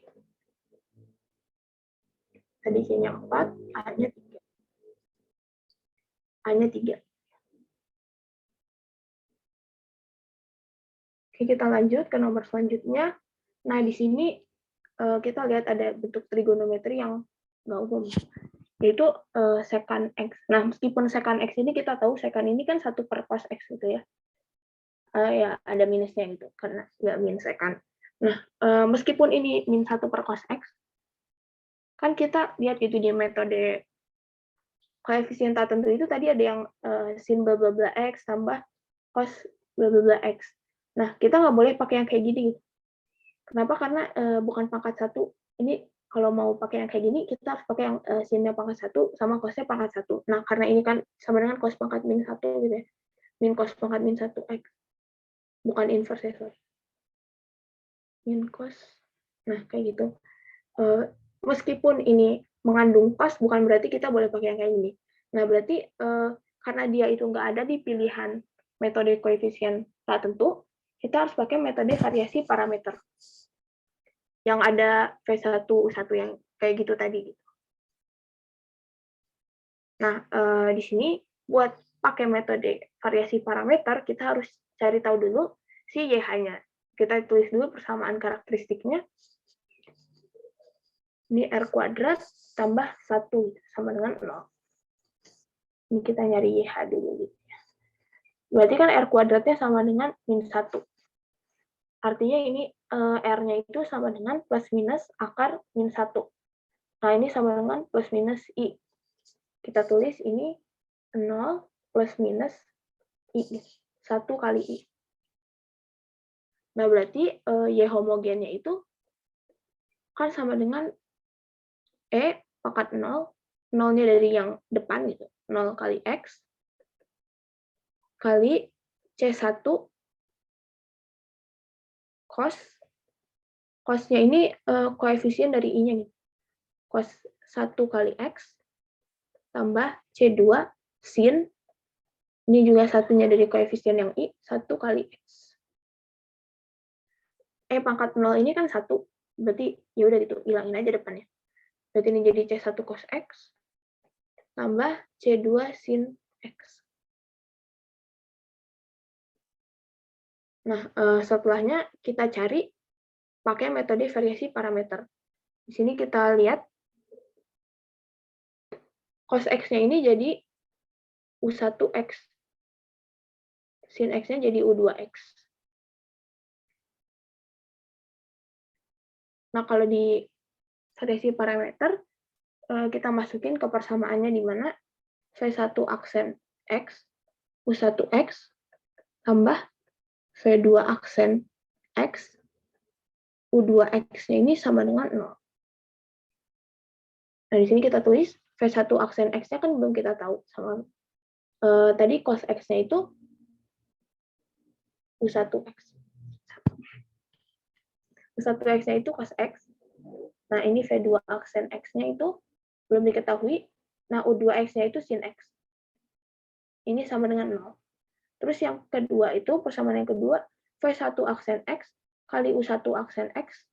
Speaker 1: Tadi C-nya 4, A-nya 3. A-nya 3. Oke, kita lanjut ke nomor selanjutnya. Nah, di sini kita lihat ada bentuk trigonometri yang nggak umum, yaitu secant X. Nah, meskipun secant X ini kita tahu secant ini kan 1 per cos X gitu ya. Ya, ada minusnya gitu, karena nggak min secant. Nah, meskipun ini min 1 per cos X, kan kita lihat gitu di metode koefisien tak tentu itu tadi ada yang sin bla bla bla X tambah cos bla bla bla X. Nah, kita nggak boleh pakai yang kayak gini. Kenapa? Karena bukan pangkat 1. Ini kalau mau pakai yang kayak gini, kita harus pakai yang sinnya pangkat 1 sama cosnya pangkat 1. Nah, karena ini kan sama dengan cos pangkat min 1 gitu ya. Min cos pangkat min 1X. Bukan inverse ya, sorry. Min cos. Nah, kayak gitu. Meskipun ini mengandung cos, bukan berarti kita boleh pakai yang kayak gini. Nah, berarti karena dia itu nggak ada di pilihan metode koefisien tak tentu, kita harus pakai metode variasi parameter. Yang ada V1, U1 yang kayak gitu tadi. Nah, di sini buat pakai metode variasi parameter, kita harus cari tahu dulu si YH-nya. Kita tulis dulu persamaan karakteristiknya. Ini R kuadrat tambah 1 sama dengan 0. Ini kita nyari YH dulu. Berarti kan R kuadratnya sama dengan min 1. Artinya ini R-nya itu sama dengan plus minus akar min 1. Nah, ini sama dengan plus minus I. Kita tulis ini 0 plus minus I. 1 kali I. Nah, berarti Y homogennya itu kan sama dengan E pangkat 0, 0-nya dari yang depan gitu, 0 kali X, kali C1 cos, cosnya ini koefisien dari I-nya gitu, cos 1 kali X, tambah C2 sin, ini juga satunya dari koefisien yang I, 1 kali X. E pangkat 0 ini kan 1, berarti ya udah gitu, hilangin aja depannya. Berarti ini jadi C1 cos X, tambah C2 sin X. Nah, setelahnya kita cari pakai metode variasi parameter. Di sini kita lihat cos X-nya ini jadi U1X. Sin X-nya jadi U2X. Nah, kalau di variasi parameter, kita masukin ke persamaannya di mana V1 aksen X, U1X, tambah V2 aksen X, U2X-nya ini sama dengan 0. Nah, di sini kita tulis V1 aksen X-nya kan belum kita tahu. Sama tadi cos X-nya itu U1X. U1X-nya itu cos X. Nah, ini V2 aksen X-nya itu belum diketahui. Nah, U2X-nya itu sin X. Ini sama dengan 0. Terus yang kedua itu, persamaan yang kedua, V1 aksen X kali U1 aksen X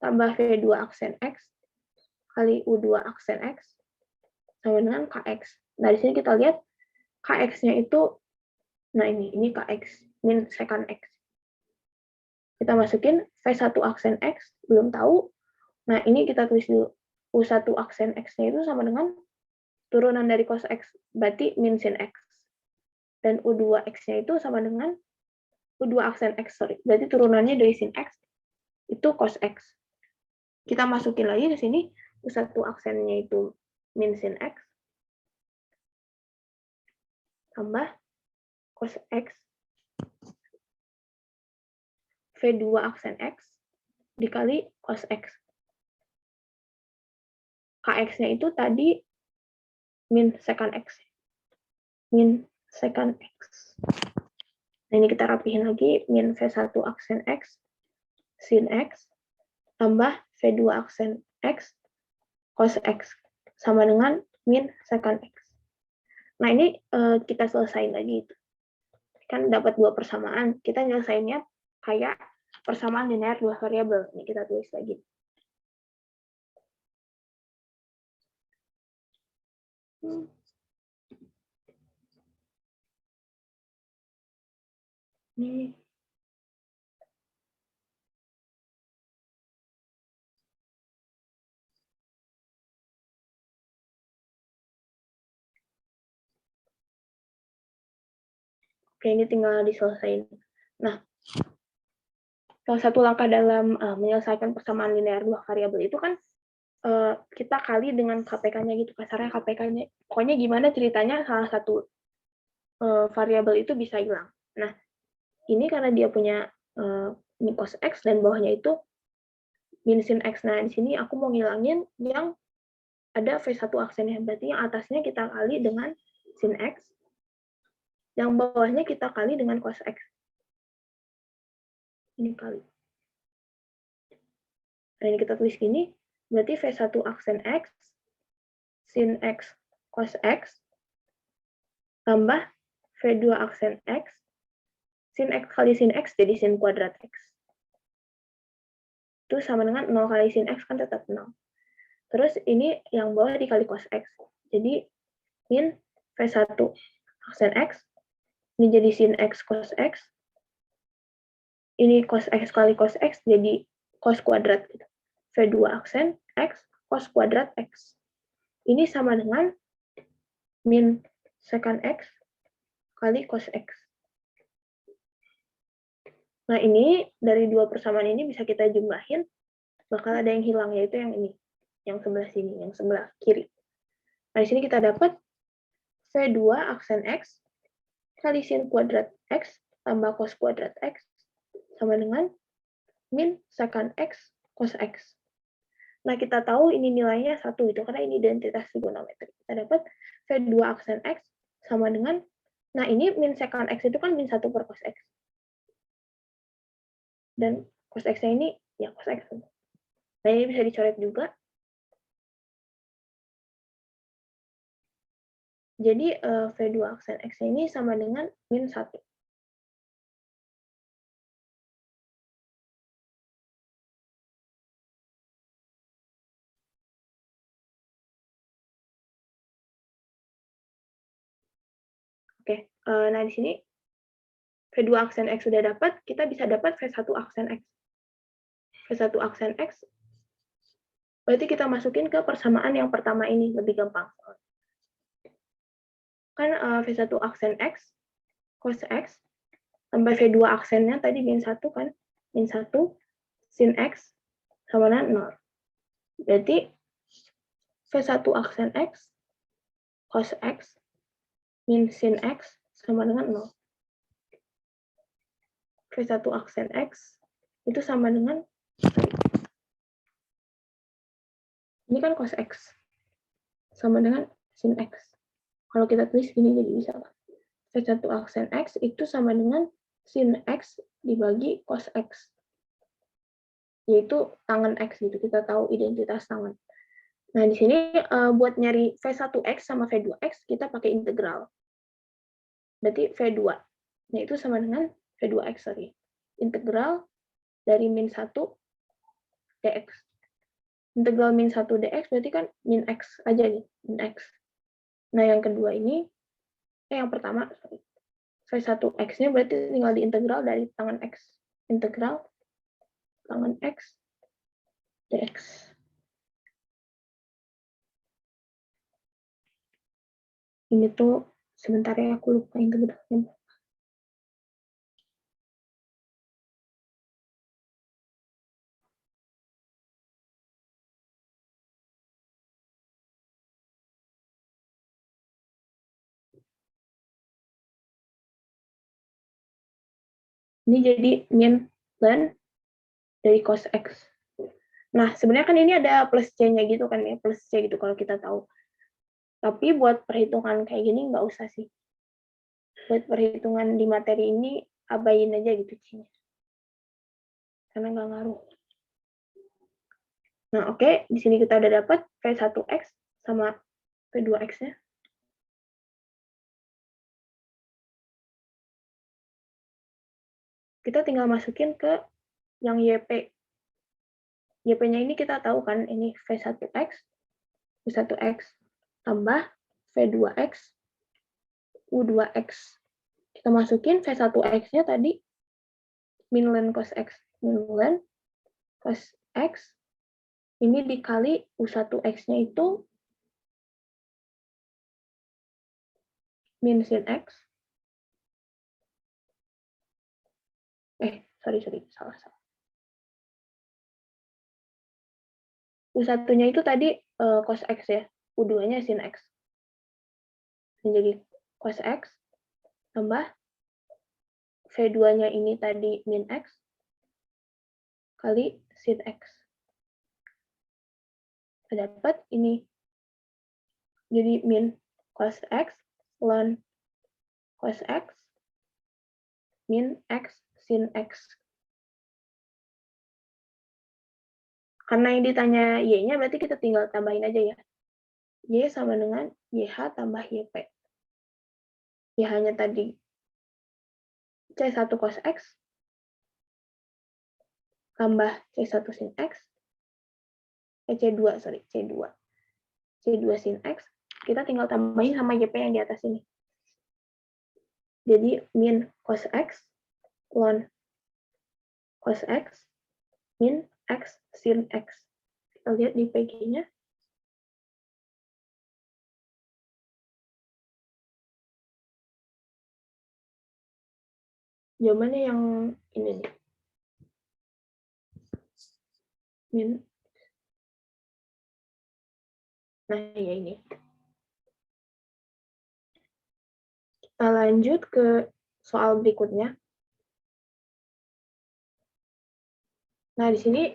Speaker 1: tambah V2 aksen X kali U2 aksen X sama dengan KX. Nah, di sini kita lihat KX-nya itu, nah ini KX, min secant X. Kita masukin V1 aksen X, belum tahu. Nah, ini kita tulis dulu. U1 aksen X-nya itu sama dengan turunan dari cos X, berarti min sin X. Dan U2X-nya itu sama dengan U2 aksen X, berarti turunannya dari sin X, itu cos X. Kita masukin lagi ke sini, U1 aksennya itu min sin X, tambah cos X, V2 aksen X, dikali cos X. KX-nya itu tadi min secant X. Min secant X. Nah, ini kita rapihin lagi, min V1 aksen X, sin X, tambah V2 aksen X, cos X, sama dengan min secant X. Nah, ini kita selesaiin lagi. Kan dapat dua persamaan, kita nyelesainnya kayak persamaan linear dua variabel. Ini kita tulis lagi. Ini oke, ini tinggal diselesain. Nah, salah satu langkah dalam menyelesaikan persamaan linear dua variabel itu kan kita kali dengan KPK-nya gitu, kasarnya KPK-nya. Pokoknya gimana ceritanya salah satu variabel itu bisa hilang. Nah, ini karena dia punya min cos X dan bawahnya itu min sin X. Nah, di sini aku mau ngilangin yang ada V1 aksennya. Berarti yang atasnya kita kali dengan sin X, yang bawahnya kita kali dengan cos X. Ini kali. Nah, ini kita tulis gini, berarti V1 aksen X, sin X, cos X, tambah V2 aksen X, sin X kali sin X jadi sin kuadrat X. Itu sama dengan 0 kali sin X kan tetap 0. Terus ini yang bawah dikali cos X. Jadi min V1 aksen X, ini jadi sin X cos X, ini cos X kali cos X jadi cos kuadrat. Gitu. V2 aksen X cos kuadrat X. Ini sama dengan min secant X kali cos X. Nah, ini dari dua persamaan ini bisa kita jumlahin, bakal ada yang hilang, yaitu yang ini, yang sebelah sini, yang sebelah kiri. Nah, di sini kita dapat V2 aksen X kali sin kuadrat X tambah cos kuadrat X sama dengan min secant X cos X. Nah, kita tahu ini nilainya 1 itu, karena ini identitas trigonometri. Kita dapat V2 aksen X sama dengan, nah ini min secant X itu kan min 1 per cos X. Dan cos X-nya ini, ya cos X. Nah, ini bisa dicoret juga. Jadi, V2 aksen X ini sama dengan min 1. Oke, nah di sini V2 aksen X sudah dapat, kita bisa dapat V1 aksen X. V1 aksen X, berarti kita masukin ke persamaan yang pertama ini, lebih gampang. Kan V1 aksen X, cos X, tambah V2 aksennya tadi min 1 kan, min 1 sin X sama dengan 0. Berarti V1 aksen X, cos X, min sin X sama dengan 0. V1 aksen X itu sama dengan, ini kan cos X, sama dengan sin X. Kalau kita tulis ini jadi bisa kan? V1 aksen X itu sama dengan sin X dibagi cos X. Yaitu tangen X gitu, kita tahu identitas tangen. Nah, di sini buat nyari V1X sama V2X, kita pakai integral. Berarti V2. Nah, itu sama dengan V2X, sorry. Integral dari min 1 dx. Integral min 1 dx berarti kan min X aja nih, min X. Nah, yang kedua ini, yang pertama, sorry. V1X-nya berarti tinggal diintegral dari tangen X. Integral tangen X dx. Ini tuh sebentar ya, aku lupa integralnya. Ini jadi min ln dari cos X. Nah, sebenarnya kan ini ada plus C-nya gitu kan ya, plus C gitu kalau kita tahu. Tapi buat perhitungan kayak gini nggak usah sih. Buat perhitungan di materi ini, abain aja gitu C-nya. Karena nggak ngaruh. Nah, oke. Di sini kita udah dapat V1X sama V2X-nya. Kita tinggal masukin ke yang YP. YP-nya ini kita tahu kan, ini V1X, U1X, tambah V2X, U2X. Kita masukin V1X-nya tadi, min ln cos X. Min ln cos X, ini dikali U1X-nya itu min sin X. Sorry, salah. U1-nya itu tadi cos X ya, U2-nya sin X. Jadi cos X tambah V2-nya ini tadi min X kali sin X. Kita dapat ini jadi min cos X ln cos X min X sin X. Karena yang ditanya Y-nya berarti kita tinggal tambahin aja ya. Y sama dengan YH tambah YP. YH-nya tadi C1 cos X tambah C1 sin X. C2 sin X. Kita tinggal tambahin sama YP yang di atas ini. Jadi min cos X ln cos X min X sin X. Kita lihat di PG-nya. Jawabannya yang ini nih. Min. Nah, ya ini. Kita lanjut ke soal berikutnya. Nah, di sini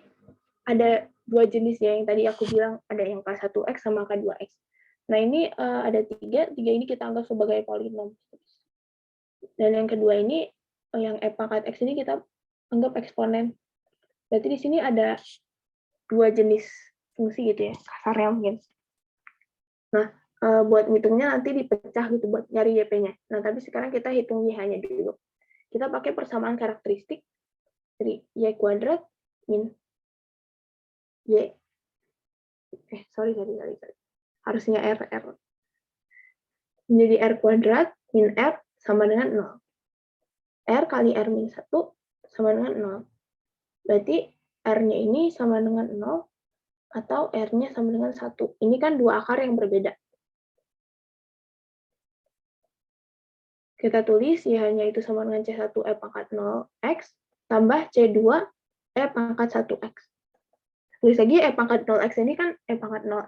Speaker 1: ada dua jenis ya, yang tadi aku bilang ada yang K1X sama K2X. Nah, ini ada tiga ini kita anggap sebagai polinom. Dan yang kedua ini, yang E pangkat X ini kita anggap eksponen. Berarti di sini ada dua jenis fungsi gitu ya, kasarnya mungkin. Nah, buat ngitungnya nanti dipecah gitu buat nyari YP-nya. Nah, tapi sekarang kita hitung YH-nya dulu. Kita pakai persamaan karakteristik dari Y kuadrat min Y. Sorry. Harusnya R. Menjadi R kuadrat min R sama dengan 0. R kali R min 1 sama dengan 0. Berarti R-nya ini sama dengan 0 atau R-nya sama dengan 1. Ini kan dua akar yang berbeda. Kita tulis Y-nya itu sama dengan C1 E pangkat 0X tambah C2 E pangkat 1X. Tulis lagi E pangkat 0X ini kan E pangkat 0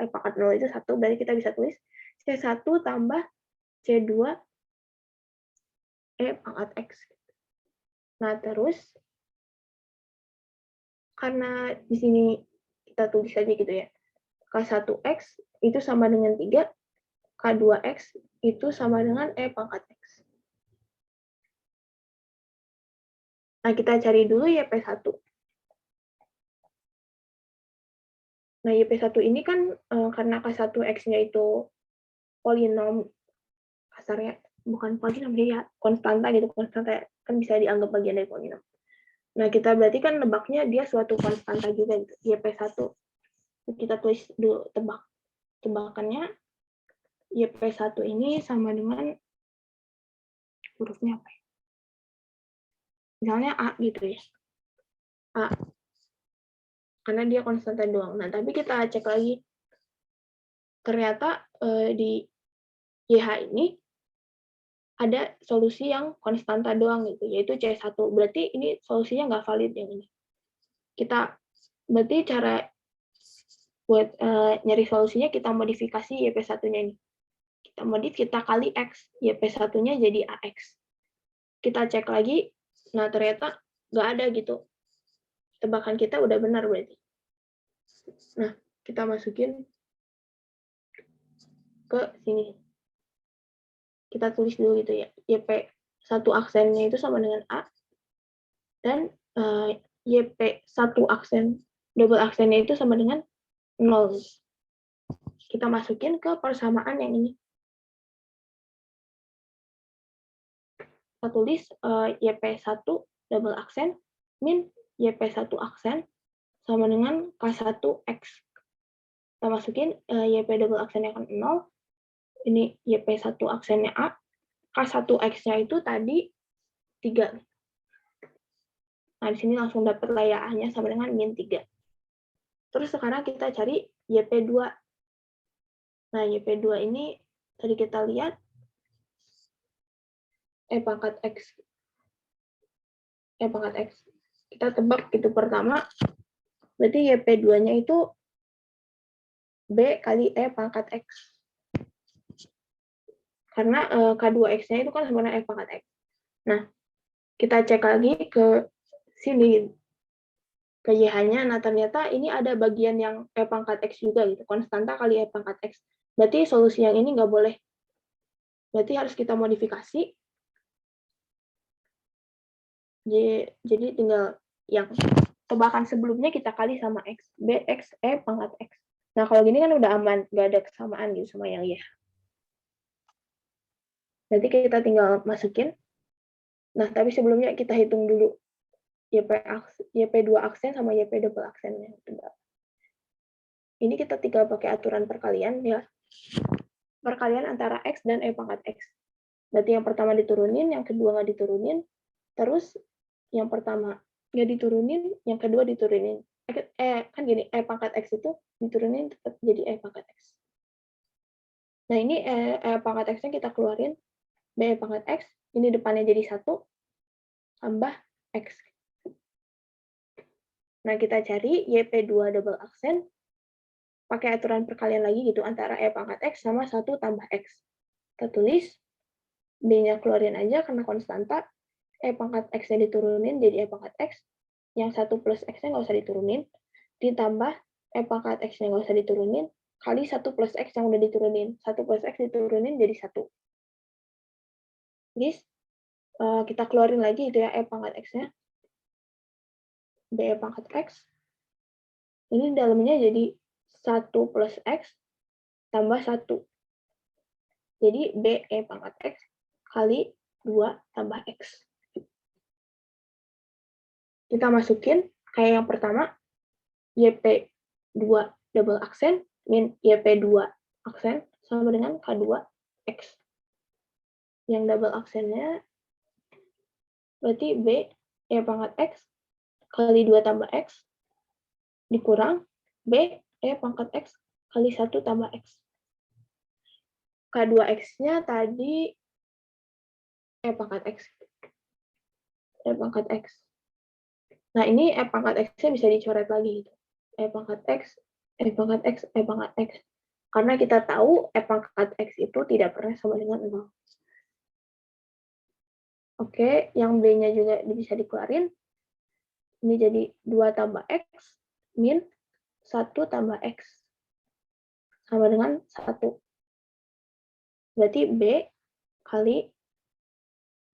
Speaker 1: itu 1, berarti kita bisa tulis C1 tambah C2 E pangkat X. Nah, terus karena di sini kita tulis aja gitu ya. K1X itu sama dengan 3, K2X itu sama dengan E pangkat X. Nah, kita cari dulu YP1. Nah, YP1 ini kan karena K1X-nya itu polinom, kasarnya bukan polinom ya, konstanta gitu, konstanta kan bisa dianggap bagian dari polinom. Nah, kita berarti kan nebaknya dia suatu konstanta juga gitu, YP1. Kita tulis dulu tebakannya. YP1 ini sama dengan hurufnya apa ya? Misalnya A gitu ya. A. Karena dia konstanta doang. Nah, tapi kita cek lagi. Ternyata di YH ini ada solusi yang konstanta doang gitu, yaitu C1. Berarti ini solusinya nggak valid yang ini. Kita berarti cara buat nyari solusinya kita modifikasi YP1-nya ini. Kita kali X, YP1-nya jadi AX. Kita cek lagi, nah ternyata nggak ada gitu. Tebakan kita udah benar berarti. Nah, kita masukin ke sini. Kita tulis dulu gitu ya. YP1 aksennya itu sama dengan A. Dan YP1 aksen, double aksennya itu sama dengan 0. Kita masukin ke persamaan yang ini. Kita tulis YP1 double aksen min YP1 aksen sama dengan K1X. Kita masukin YP double aksennya kan 0. Ini YP1 aksennya A. K1X-nya itu tadi 3. Nah, di sini langsung dapat lah ya A-nya sama dengan min 3. Terus sekarang kita cari YP2. Nah, YP2 ini tadi kita lihat E pangkat X. Kita tebak gitu pertama. Berarti YP2-nya itu B kali E pangkat X. Karena K2X-nya itu kan sebenarnya E pangkat X. Nah, kita cek lagi ke sini, ke YH-nya. Nah, ternyata ini ada bagian yang E pangkat X juga gitu. Konstanta kali E pangkat X. Berarti solusi yang ini nggak boleh. Berarti harus kita modifikasi. Jadi tinggal yang tebakan sebelumnya kita kali sama X. BX E pangkat X. Nah, kalau gini kan udah aman. Nggak ada kesamaan gitu sama yang Y. Nanti kita tinggal masukin. Nah, tapi sebelumnya kita hitung dulu YP2 aksen sama YP double aksennya. Ini kita tinggal pakai aturan perkalian ya. Perkalian antara X dan E pangkat X. Berarti yang pertama diturunin, yang kedua nggak diturunin. Terus yang pertama nggak diturunin, yang kedua diturunin. Kan gini, E pangkat X itu diturunin tetap jadi E pangkat X. Nah, ini E pangkat X-nya kita keluarin, B pangkat X, ini depannya jadi 1, tambah X. Nah, kita cari YP2 double aksen, pakai aturan perkalian lagi gitu, antara E pangkat X sama 1 tambah X. Kita tulis, B-nya keluarin aja karena konstanta, E pangkat X-nya diturunin jadi E pangkat X, yang 1 plus X-nya nggak usah diturunin, ditambah E pangkat X-nya nggak usah diturunin, kali 1 plus X yang udah diturunin. 1 plus X diturunin jadi 1. Jadi, kita keluarin lagi itu ya, E pangkat X-nya. B E pangkat X. Ini dalamnya jadi 1 plus X tambah 1. Jadi, B E pangkat X kali 2 tambah X. Kita masukin, kayak yang pertama, YP2 double aksen min YP2 aksen sama dengan K2X. Yang double aksennya berarti B E pangkat X kali 2 tambah X dikurang B E pangkat X kali 1 tambah X. K2X-nya tadi E pangkat X. E pangkat X. Nah, ini E pangkat X-nya bisa dicoret lagi gitu. E pangkat X, E pangkat X, E pangkat X. Karena kita tahu E pangkat X itu tidak pernah sama dengan 0. Oke, yang B-nya juga bisa dikeluarin. Ini jadi 2 tambah X min 1 tambah X. Sama dengan 1. Berarti B kali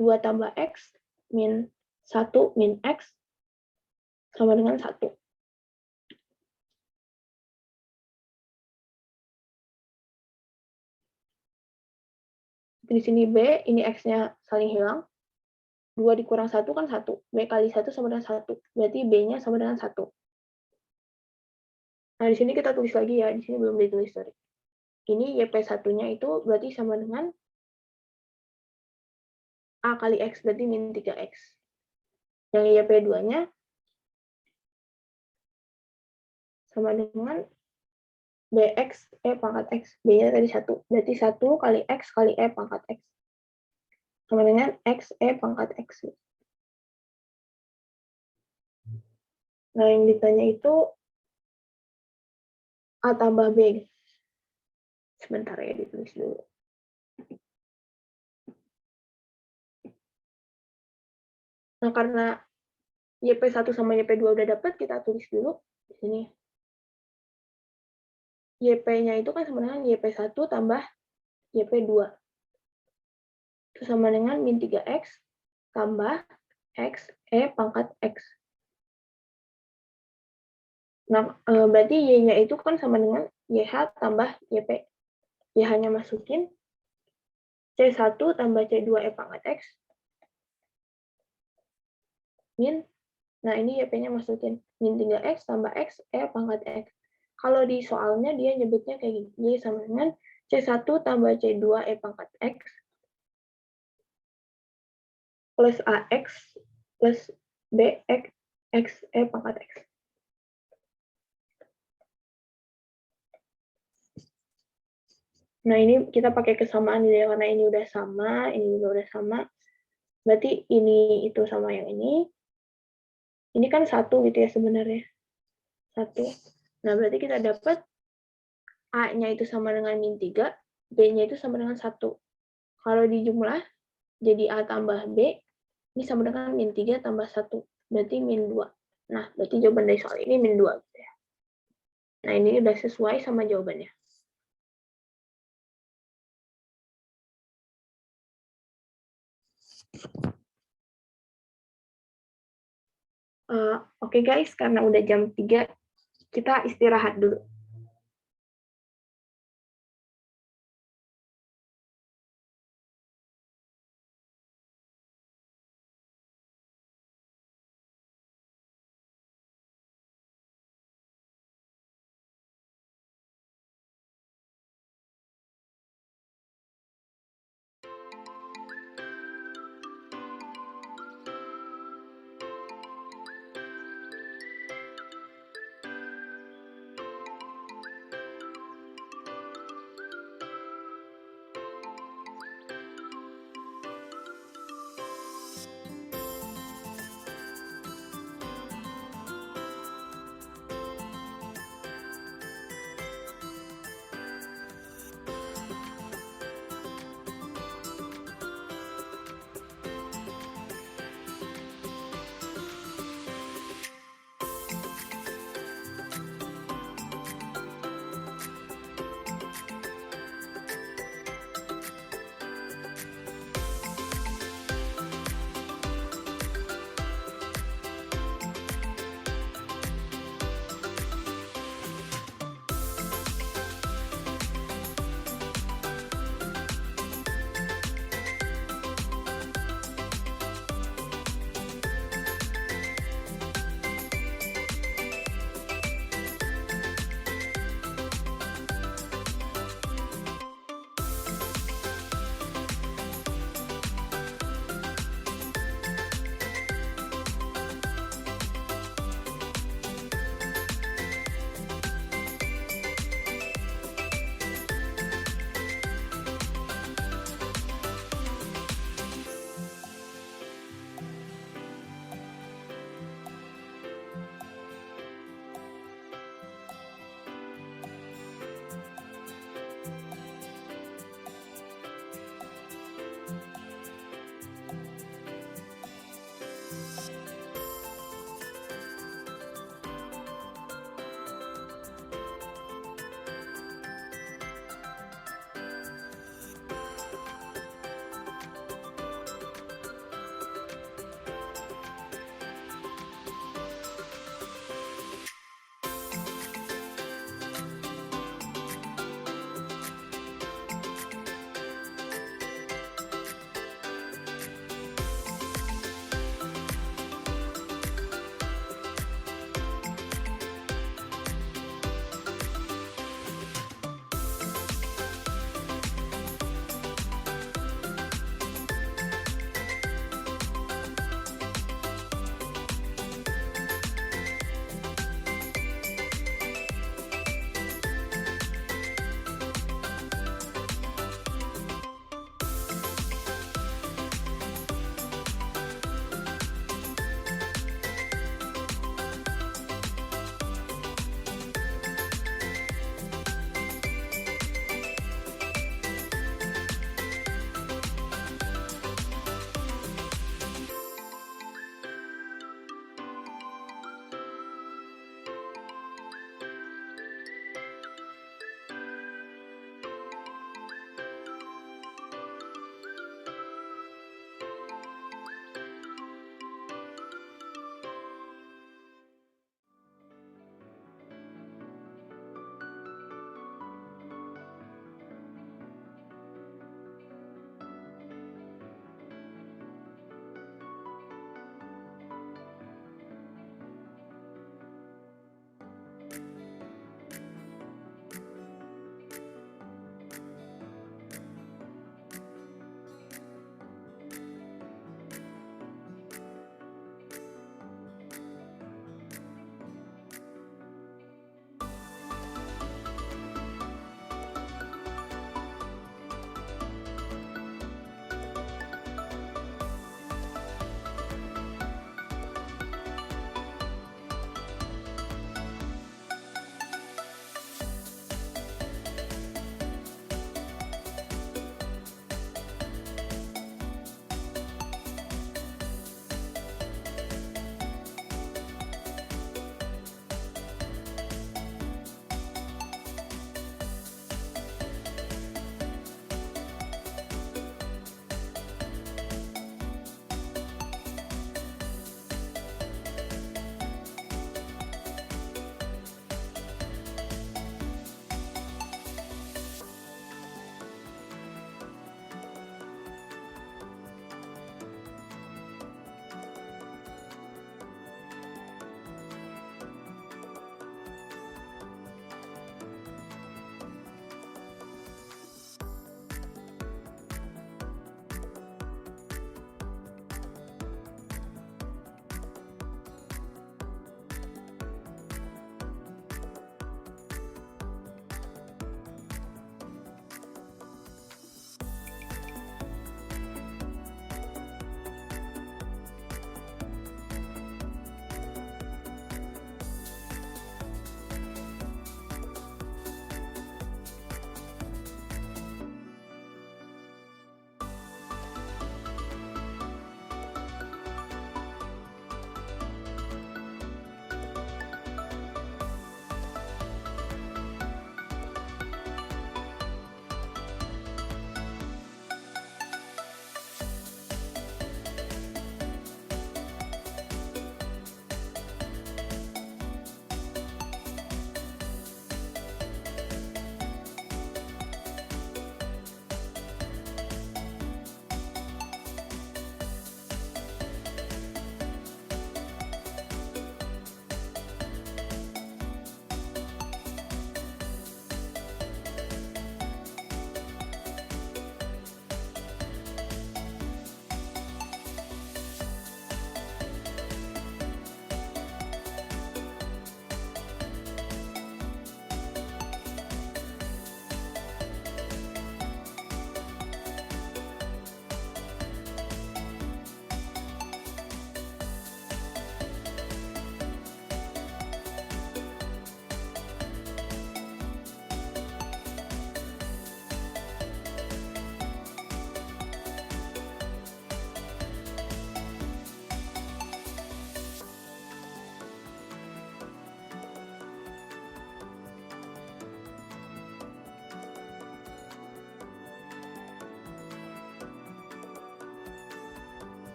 Speaker 1: 2 tambah X min 1 min X sama dengan 1. Di sini B, ini X-nya saling hilang. 2 dikurang 1 kan 1. B kali 1 sama dengan 1. Berarti B-nya sama dengan 1. Nah, di sini kita tulis lagi ya. Di sini belum ditulis, sorry. Ini YP1-nya itu berarti sama dengan A kali X, berarti min 3X. Yang YP2-nya sama dengan BX E pangkat X. B-nya tadi 1. Berarti 1 kali X kali E pangkat X. Sama dengan X E pangkat X. Nah, yang ditanya itu A tambah B. Sebentar ya, ditulis dulu. Nah, karena YP1 sama YP2 udah dapat, kita tulis dulu di sini. YP-nya itu kan sama dengan YP1 tambah YP2. Itu sama dengan min 3X tambah X E pangkat X. Nah, berarti Y-nya itu kan sama dengan YH tambah YP. YH-nya masukin, C1 tambah C2 E pangkat X, min, nah ini YP-nya masukin, min 3X tambah X E pangkat X. Kalau di soalnya dia nyebutnya kayak gini, Y sama dengan C1 tambah C2 E pangkat X, plus AX, plus BX, X E pangkat X. Nah, ini kita pakai kesamaan ya, karena ini udah sama, ini juga udah sama. Berarti ini itu sama yang ini. Ini kan 1 gitu ya sebenarnya. 1. Nah, berarti kita dapat A-nya itu sama dengan min 3, B-nya itu sama dengan 1. Kalau dijumlah, jadi A tambah B, ini sama dengan min 3 tambah 1. Berarti min 2. Nah, berarti jawaban dari soal ini min 2. Gitu ya. Nah, ini udah sesuai sama jawabannya. Oke guys, karena udah jam 3, kita istirahat dulu.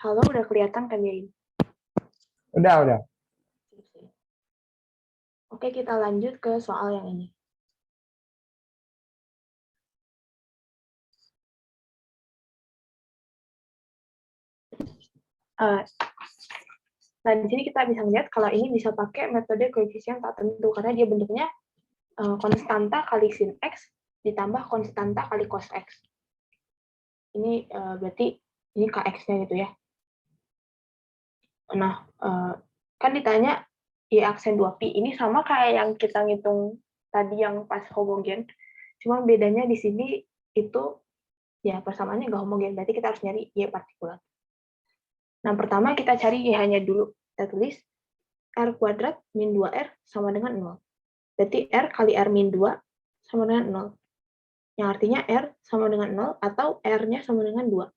Speaker 1: Halo, udah kelihatan kan ya ini?
Speaker 2: Udah.
Speaker 1: Oke, kita lanjut ke soal yang ini. Nah, di sini kita bisa lihat kalau ini bisa pakai metode koefisien tak tentu karena dia bentuknya konstanta kali sin X ditambah konstanta kali cos X. Ini berarti ini KX-nya gitu ya. Nah, kan ditanya Y aksen 2pi. Ini sama kayak yang kita ngitung tadi yang pas homogen. Cuma bedanya di sini itu ya persamaannya nggak homogen. Berarti kita harus nyari Y partikular. Nah, pertama kita cari Y-nya dulu. Kita tulis R kuadrat min 2R sama dengan 0. Berarti R kali R min 2 sama dengan 0. Yang artinya R sama dengan 0 atau R-nya sama dengan 2.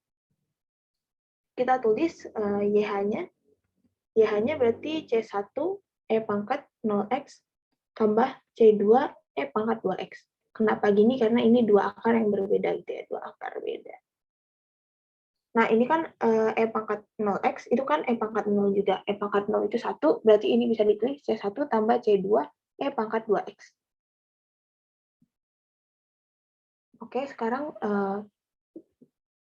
Speaker 1: Kita tulis Y-nya. Y-nya berarti C1 E pangkat 0X tambah C2 E pangkat 2X. Kenapa gini? Karena ini dua akar yang berbeda gitu ya. Dua akar beda. Nah, ini kan E pangkat 0X, itu kan E pangkat 0 juga. E pangkat 0 itu 1, berarti ini bisa ditulis C1 tambah C2 E pangkat 2X. Oke, sekarang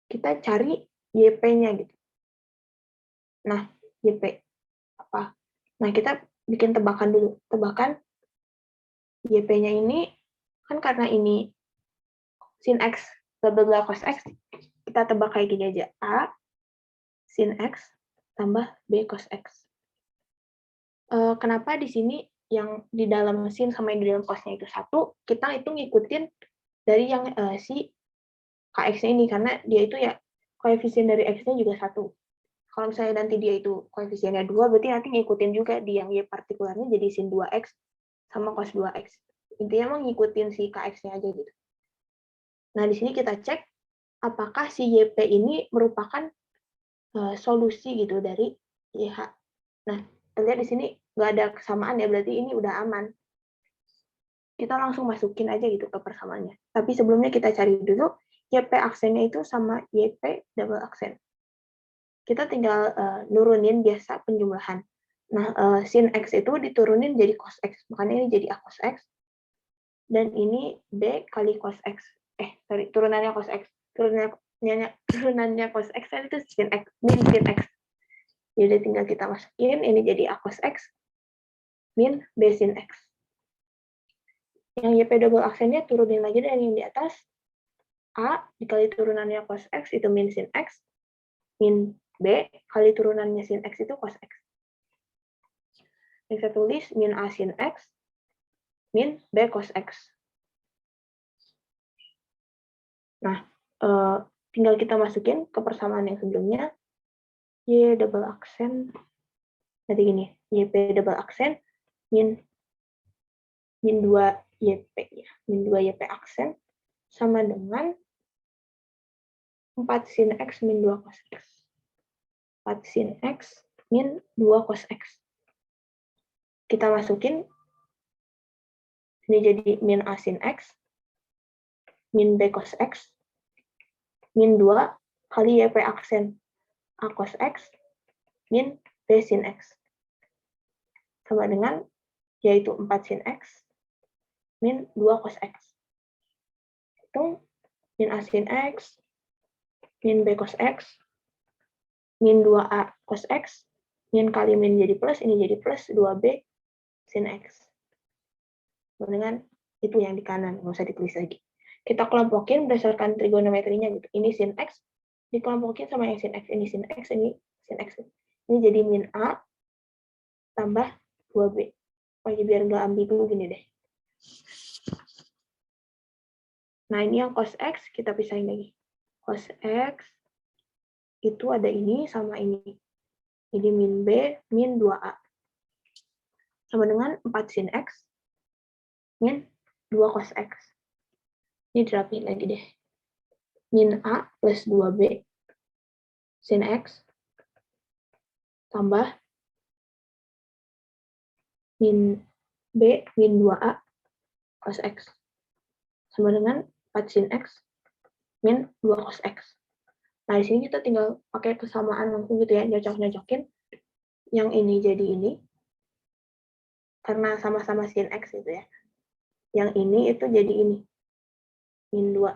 Speaker 1: kita cari YP-nya gitu. Nah, YP apa? Nah, kita bikin tebakan dulu. Tebakan YP-nya ini, kan karena ini sin X, bla bla bla cos X, kita tebak kayak gini aja. A sin X tambah B cos X. Kenapa di sini yang di dalam sin sama yang di dalam cosnya itu 1, kita itu ngikutin dari yang si KX-nya ini, karena dia itu ya koefisien dari X-nya juga 1. Kalau misalnya nanti dia itu koefisiennya 2, berarti nanti ngikutin juga di yang Y partikularnya jadi sin 2X sama cos 2X. Intinya emang ngikutin si KX-nya aja gitu. Nah, di sini kita cek apakah si YP ini merupakan solusi gitu dari YH. Nah, kita lihat di sini nggak ada kesamaan ya, berarti ini udah aman. Kita langsung masukin aja gitu ke persamaannya. Tapi sebelumnya kita cari dulu YP aksennya itu sama YP double aksen. Kita tinggal nurunin biasa penjumlahan. Nah, sin X itu diturunin jadi cos X. Makanya ini jadi A cos X. Dan ini B kali cos X. Turunannya cos X. Turunannya cos X kan itu sin X, min sin X. Jadi tinggal kita masukin, ini jadi A cos X min B sin X. Yang YP double aksennya turunin lagi dari yang di atas. A dikali turunannya cos X itu min sin X, min B kali turunannya sin X itu cos X. Yang saya tulis min A sin X, min B cos X. Nah, tinggal kita masukin ke persamaan yang sebelumnya. Y double aksen, nanti gini, YP double aksen, min 2 YP, ya, min 2 YP aksen, sama dengan 4 sin X min 2 cos X. 4 sin X min 2 cos X. Kita masukin, ini jadi min A sin X, min B cos X, min 2 kali YP aksen A cos X, min B sin X. Sama dengan, yaitu 4 sin X, min 2 cos X. Itu min A sin X, min B cos X, min 2A cos X, min kali min jadi plus, ini jadi plus 2B sin X. Dengan itu yang di kanan, nggak usah ditulis lagi. Kita kelompokin berdasarkan trigonometrinya gitu. Ini sin X, dikelompokin sama yang sin X. Ini sin X, ini sin X. Ini jadi min A tambah 2B. Pokoknya biar nggak ambigu gini deh. Nah, ini yang cos X, kita pisahin lagi. Cos X itu ada ini sama ini. Jadi min B, min 2A. Sama dengan 4 sin X, min 2 cos X. Ini dirapiin lagi deh. Min A plus 2B sin X tambah min B min 2A cos X. Sama dengan 4 sin X min 2 cos X. Nah, di sini kita tinggal pakai kesamaan langsung gitu ya, nyocok-nyocokin. Yang ini jadi ini, karena sama-sama sin X gitu ya. Yang ini itu jadi ini, min 2.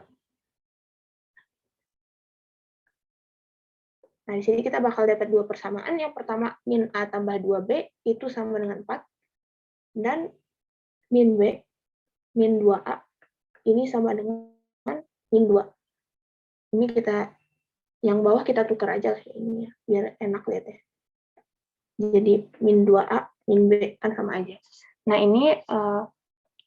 Speaker 1: Nah, di sini kita bakal dapat dua persamaan. Yang pertama, min A tambah 2B itu sama dengan 4. Dan min B, min 2A, ini sama dengan min 2. Ini kita, yang bawah kita tukar aja lah ini ya, biar enak lihat ya. Jadi min 2A, min B kan sama aja. Nah, ini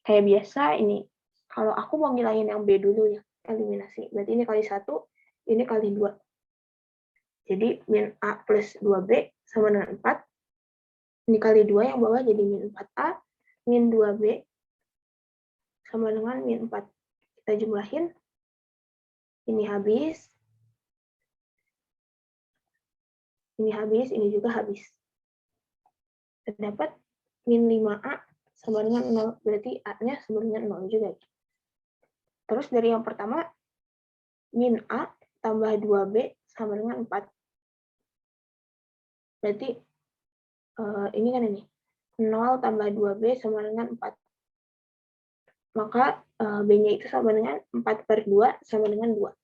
Speaker 1: kayak biasa ini, kalau aku mau ngilangin yang B dulu ya, eliminasi. Berarti ini kali 1, ini kali 2. Jadi min A plus 2B sama dengan 4. Ini kali 2 yang bawah jadi min 4A, min 2B sama dengan min 4. Kita jumlahin. Ini habis. Ini habis, ini juga habis. Terdapat min 5A sama dengan 0. Berarti A-nya sama dengan 0 juga. Terus dari yang pertama, min A tambah 2B sama dengan 4. Berarti ini kan ini. 0 tambah 2B sama dengan 4. Maka B-nya itu sama dengan 4/2 sama dengan 2.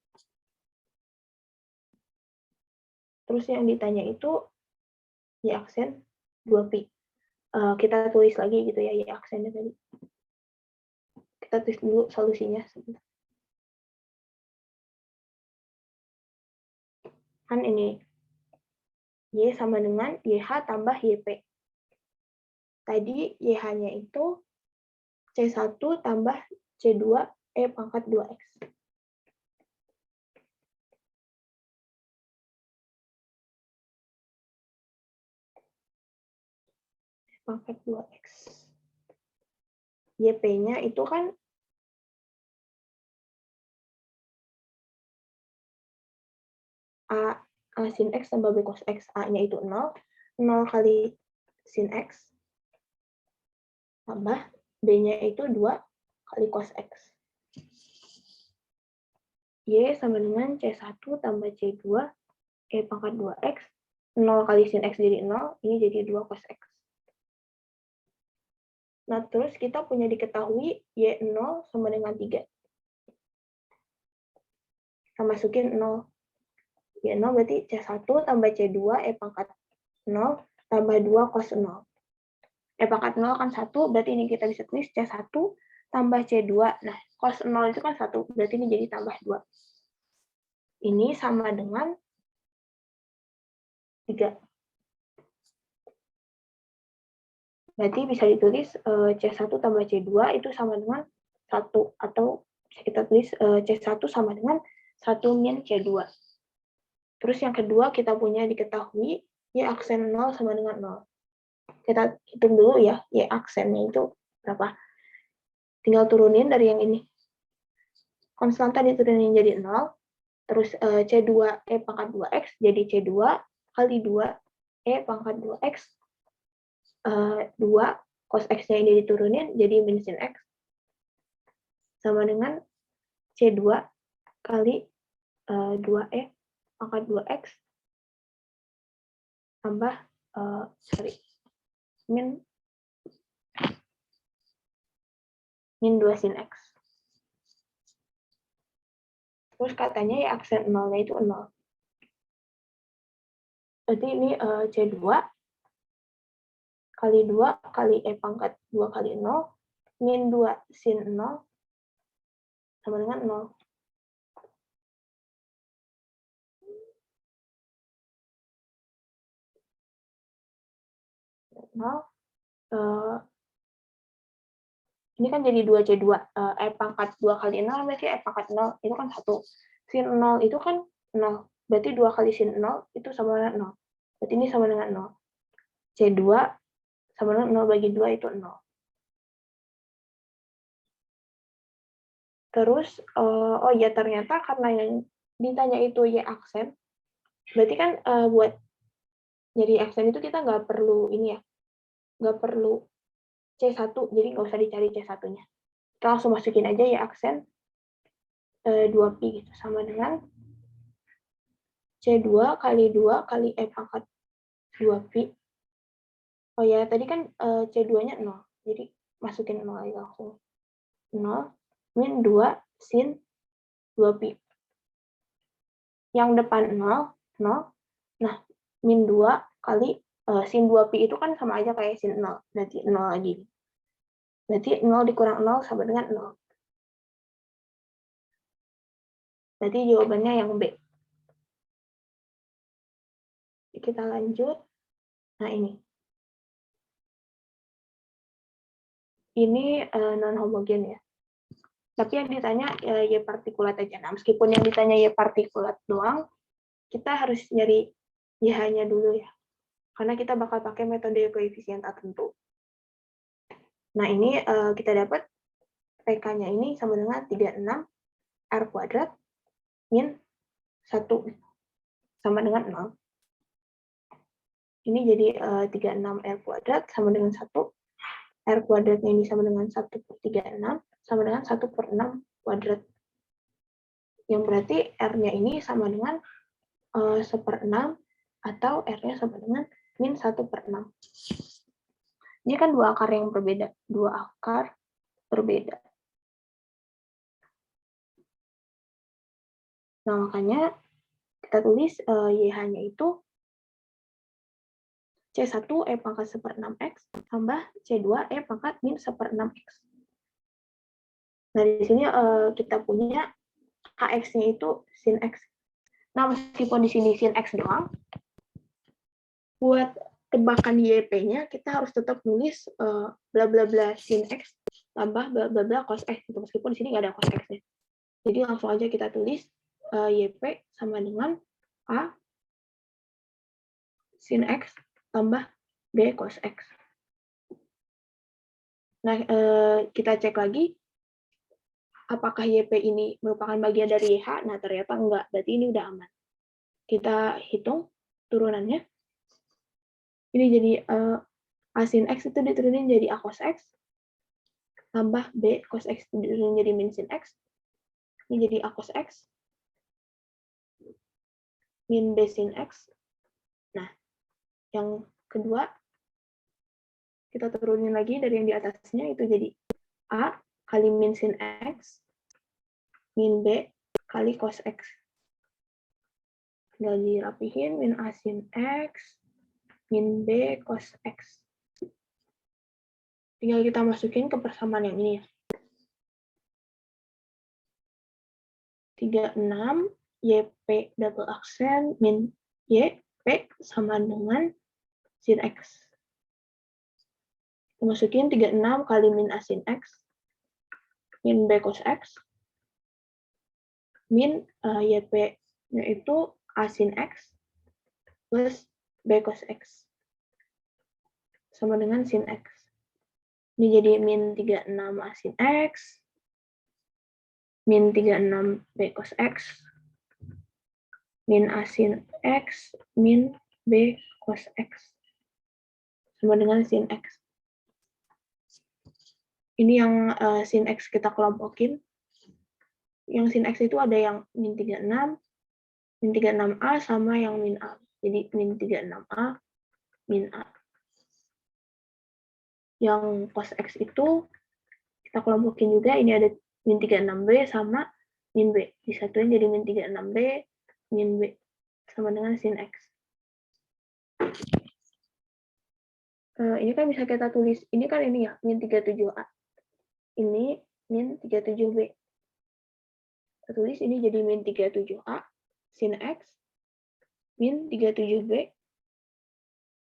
Speaker 1: Terus yang ditanya itu Y aksen 2pi. Kita tulis lagi gitu ya Y aksennya tadi. Kita tulis dulu solusinya sebentar. Kan ini Y sama dengan YH tambah YP. Tadi YH-nya itu C1 tambah C2 E pangkat 2X. Pangkat 2X. YP-nya itu kan A sin X tambah B cos X. A-nya itu 0. 0 kali sin X. Tambah B-nya itu 2 kali cos X. Y sama dengan C1 tambah C2 E pangkat 2X. 0 kali sin X jadi 0. Ini jadi 2 cos X. Nah, terus kita punya diketahui Y0 sama dengan 3. Kita masukin 0. Y0 berarti C1 tambah C2 E pangkat 0 tambah 2 cos 0. E pangkat 0 kan 1, berarti ini kita bisa tulis C1 tambah C2. Nah, cos 0 itu kan 1, berarti ini jadi tambah 2. Ini sama dengan 3. Berarti bisa ditulis C1 tambah C2 itu sama dengan 1. Atau bisa kita tulis C1 sama dengan 1 min C2. Terus yang kedua kita punya diketahui Y aksen 0 sama dengan 0. Kita hitung dulu ya, Y aksennya itu berapa. Tinggal turunin dari yang ini. Konstanta diturunin jadi 0. Terus C2 E pangkat 2X jadi C2 kali 2 E pangkat 2X. 2 cos X-nya ini diturunin jadi min sin X. Sama dengan C2 kali 2E pangkat 2X tambah min 2 sin X. Terus katanya ya aksen 0-nya itu 0. Berarti ini C2 kali 2 kali E pangkat 2 kali 0 min 2 sin 0 sama dengan 0. Ini kan jadi 2C2. E pangkat 2 kali 0 berarti E pangkat 0 itu kan 1. Sin 0 itu kan 0. Berarti 2 kali sin 0 itu sama dengan 0. Berarti ini sama dengan 0. C2 sama dengan 0 bagi 2 itu 0. Terus, oh ya ternyata karena yang ditanya itu Y aksen, berarti kan buat nyari aksen itu kita nggak perlu ini ya, nggak perlu C1, jadi nggak usah dicari C1-nya. Kita langsung masukin aja Y aksen 2pi gitu, sama dengan C2 kali 2 kali E pangkat 2Pi. Oh ya, tadi kan C2-nya 0. Jadi masukin 0 aja langsung. 0 min 2 sin 2Pi. Yang depan 0, 0. Nah, min 2 kali sin 2Pi itu kan sama aja kayak sin 0. Berarti 0 lagi. Berarti 0 dikurang 0 sama dengan 0. Berarti jawabannya yang B. Kita lanjut. Nah, ini. Ini non-homogen ya. Tapi yang ditanya Y partikulat aja. Nah, meskipun yang ditanya Y partikulat doang, kita harus nyari YH-nya dulu ya. Karena kita bakal pakai metode koefisien tertentu. Nah, ini kita dapat PK-nya ini sama dengan 36 R kuadrat min 1 sama dengan 0. Ini jadi 36 R kuadrat sama dengan 1. R kuadratnya ini sama dengan 1 per 36 sama dengan 1 per 6 kuadrat. Yang berarti R-nya ini sama dengan 1/6 atau R-nya sama dengan min 1 per 6. Ini kan dua akar yang berbeda. Dua akar berbeda. Nah, makanya kita tulis YH-nya itu C1 E pangkat 1/6X tambah C2 E pangkat min 1/6X. Nah, di sini kita punya KX-nya itu sin X. Nah, meskipun di sini sin X doang, buat tebakan YP-nya kita harus tetap nulis bla bla bla sin X tambah bla bla bla cos X. Meskipun di sini nggak ada cos X-nya. Jadi langsung aja kita tulis YP sama dengan A sin X tambah B cos X. Nah, kita cek lagi apakah YP ini merupakan bagian dari YH. Nah, ternyata enggak. Berarti ini udah aman. Kita hitung turunannya. Ini jadi A sin X itu diturunin jadi A cos X tambah B cos X itu diturunin jadi min sin X. Ini jadi A cos X min B sin X. Nah, yang kedua kita turunin lagi dari yang di atasnya, itu jadi A kali min sin X min B kali cos X. Tinggal dirapihin, min A sin X min B cos X. Tinggal kita masukin ke persamaan yang ini ya. 36 YP double aksen min YP sama dengan sin X. Kita masukin 36 kali min A sin X min B cos X min YP-nya itu A sin X plus B cos X sama dengan sin X. Ini jadi min 36 A sin X min 36 B cos X min A sin X min B cos X sama dengan sin X. Ini yang sin X kita kelompokin. Yang sin X itu ada yang min 36, min 36A sama yang min A. Jadi min 36A, min A. Yang cos X itu kita kelompokin juga, ini ada min 36B sama min B. Disatuin jadi min 36B, min B. Sama dengan sin X. Ini kan bisa kita tulis, ini kan ini ya, min 37A. Ini min 37B. Kita tulis ini jadi min 37A sin X min 37B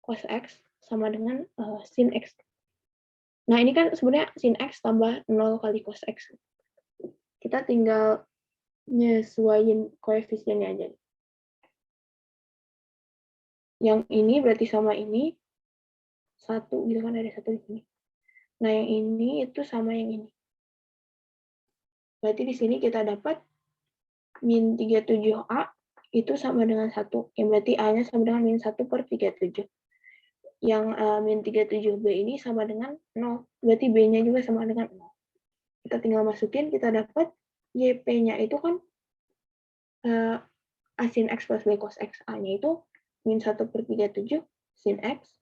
Speaker 1: cos X sama dengan sin X. Nah, ini kan sebenarnya sin X tambah 0 kali cos X. Kita tinggal nyesuaiin koefisiennya aja. Yang ini berarti sama ini. 1, gitu kan, ada 1 di sini. Nah, yang ini itu sama yang ini. Berarti di sini kita dapat min 37A itu sama dengan 1. Yang berarti A-nya sama dengan min 1 per 37. Yang min 37B ini sama dengan 0. Berarti B-nya juga sama dengan 0. Kita tinggal masukin, kita dapat YP-nya itu kan A sin X plus B cos X. A-nya itu min 1/37 sin X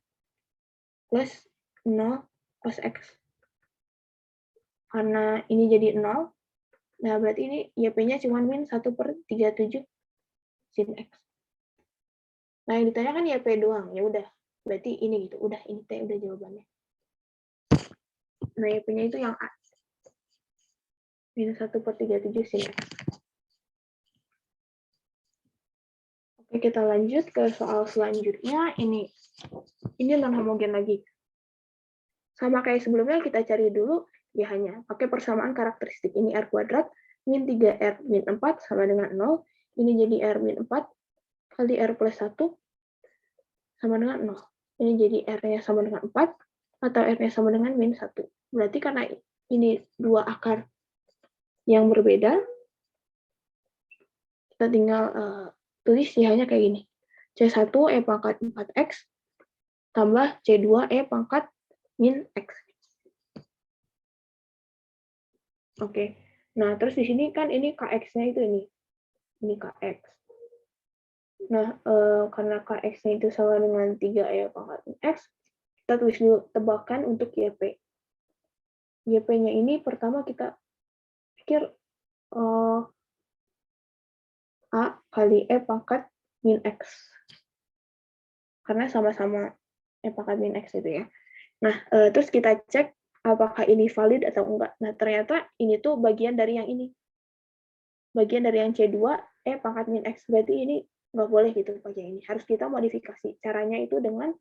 Speaker 1: plus 0 cos X. Karena ini jadi 0, nah berarti ini YP-nya cuma min 1/37 sin X. Nah yang ditanyakan YP doang, ya udah. Berarti ini gitu, udah ini teh udah jawabannya. Nah YP-nya itu yang A. Min 1/37 sin X. Oke, kita lanjut ke soal selanjutnya. Ini non homogen lagi. Sama kayak sebelumnya, kita cari dulu ya hanya pakai persamaan karakteristik. Ini R kuadrat min 3R min 4 sama dengan 0. Ini jadi R min 4 kali R plus 1 sama dengan 0. Ini jadi R-nya sama dengan 4 atau R-nya sama dengan min 1. Berarti karena ini dua akar yang berbeda, kita tinggal tulis ya hanya kayak gini. C1 E pangkat 4X tambah C2 E pangkat min X. Oke. Nah, terus di sini kan ini KX-nya itu ini. Ini KX. Nah, karena KX-nya itu sama dengan 3E pangkat min X, kita tulis dulu tebakan untuk YP. YP-nya ini pertama kita pikir A kali E pangkat min X. Karena sama-sama E pangkat min X itu ya. Nah, terus kita cek apakah ini valid atau enggak. Nah, ternyata ini tuh bagian dari yang ini. Bagian dari yang C2, E pangkat min X. Berarti ini nggak boleh gitu pakai ini. Harus kita modifikasi. Caranya itu dengan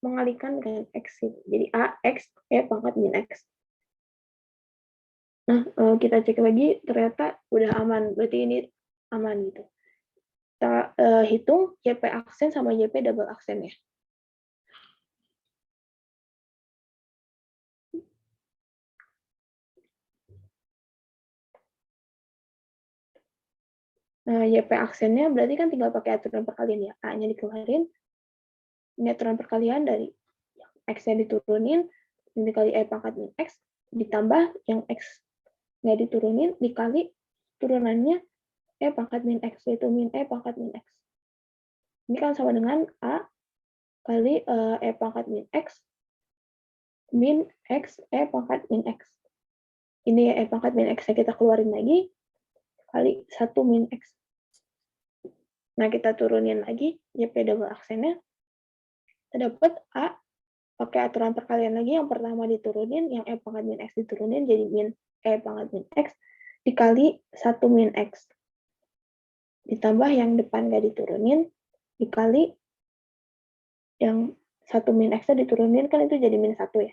Speaker 1: mengalihkan dengan X. Jadi A, X, E pangkat min X. Nah, kita cek lagi, ternyata udah aman. Berarti ini aman gitu. Kita hitung YP aksen sama YP double aksen ya. Nah, YP aksennya berarti kan tinggal pakai aturan perkalian ya. A-nya dikeluarin, ini aturan perkalian dari X-nya diturunin, ini dikali E pangkat min X, ditambah yang X nggak diturunin, dikali turunannya E pangkat min X, yaitu min E pangkat min X. Ini kan sama dengan A kali E pangkat min X, min X, E pangkat min X. Ini E pangkat min X-nya kita keluarin lagi, kali 1 min X. Nah, kita turunin lagi YP double aksennya. Kita dapat A pakai aturan perkalian lagi, yang pertama diturunin, yang E pangkat min X diturunin, jadi min E pangkat min X, dikali 1 min X. Ditambah yang depan nggak diturunin, dikali yang 1 min X-nya diturunin, kan itu jadi min 1 ya.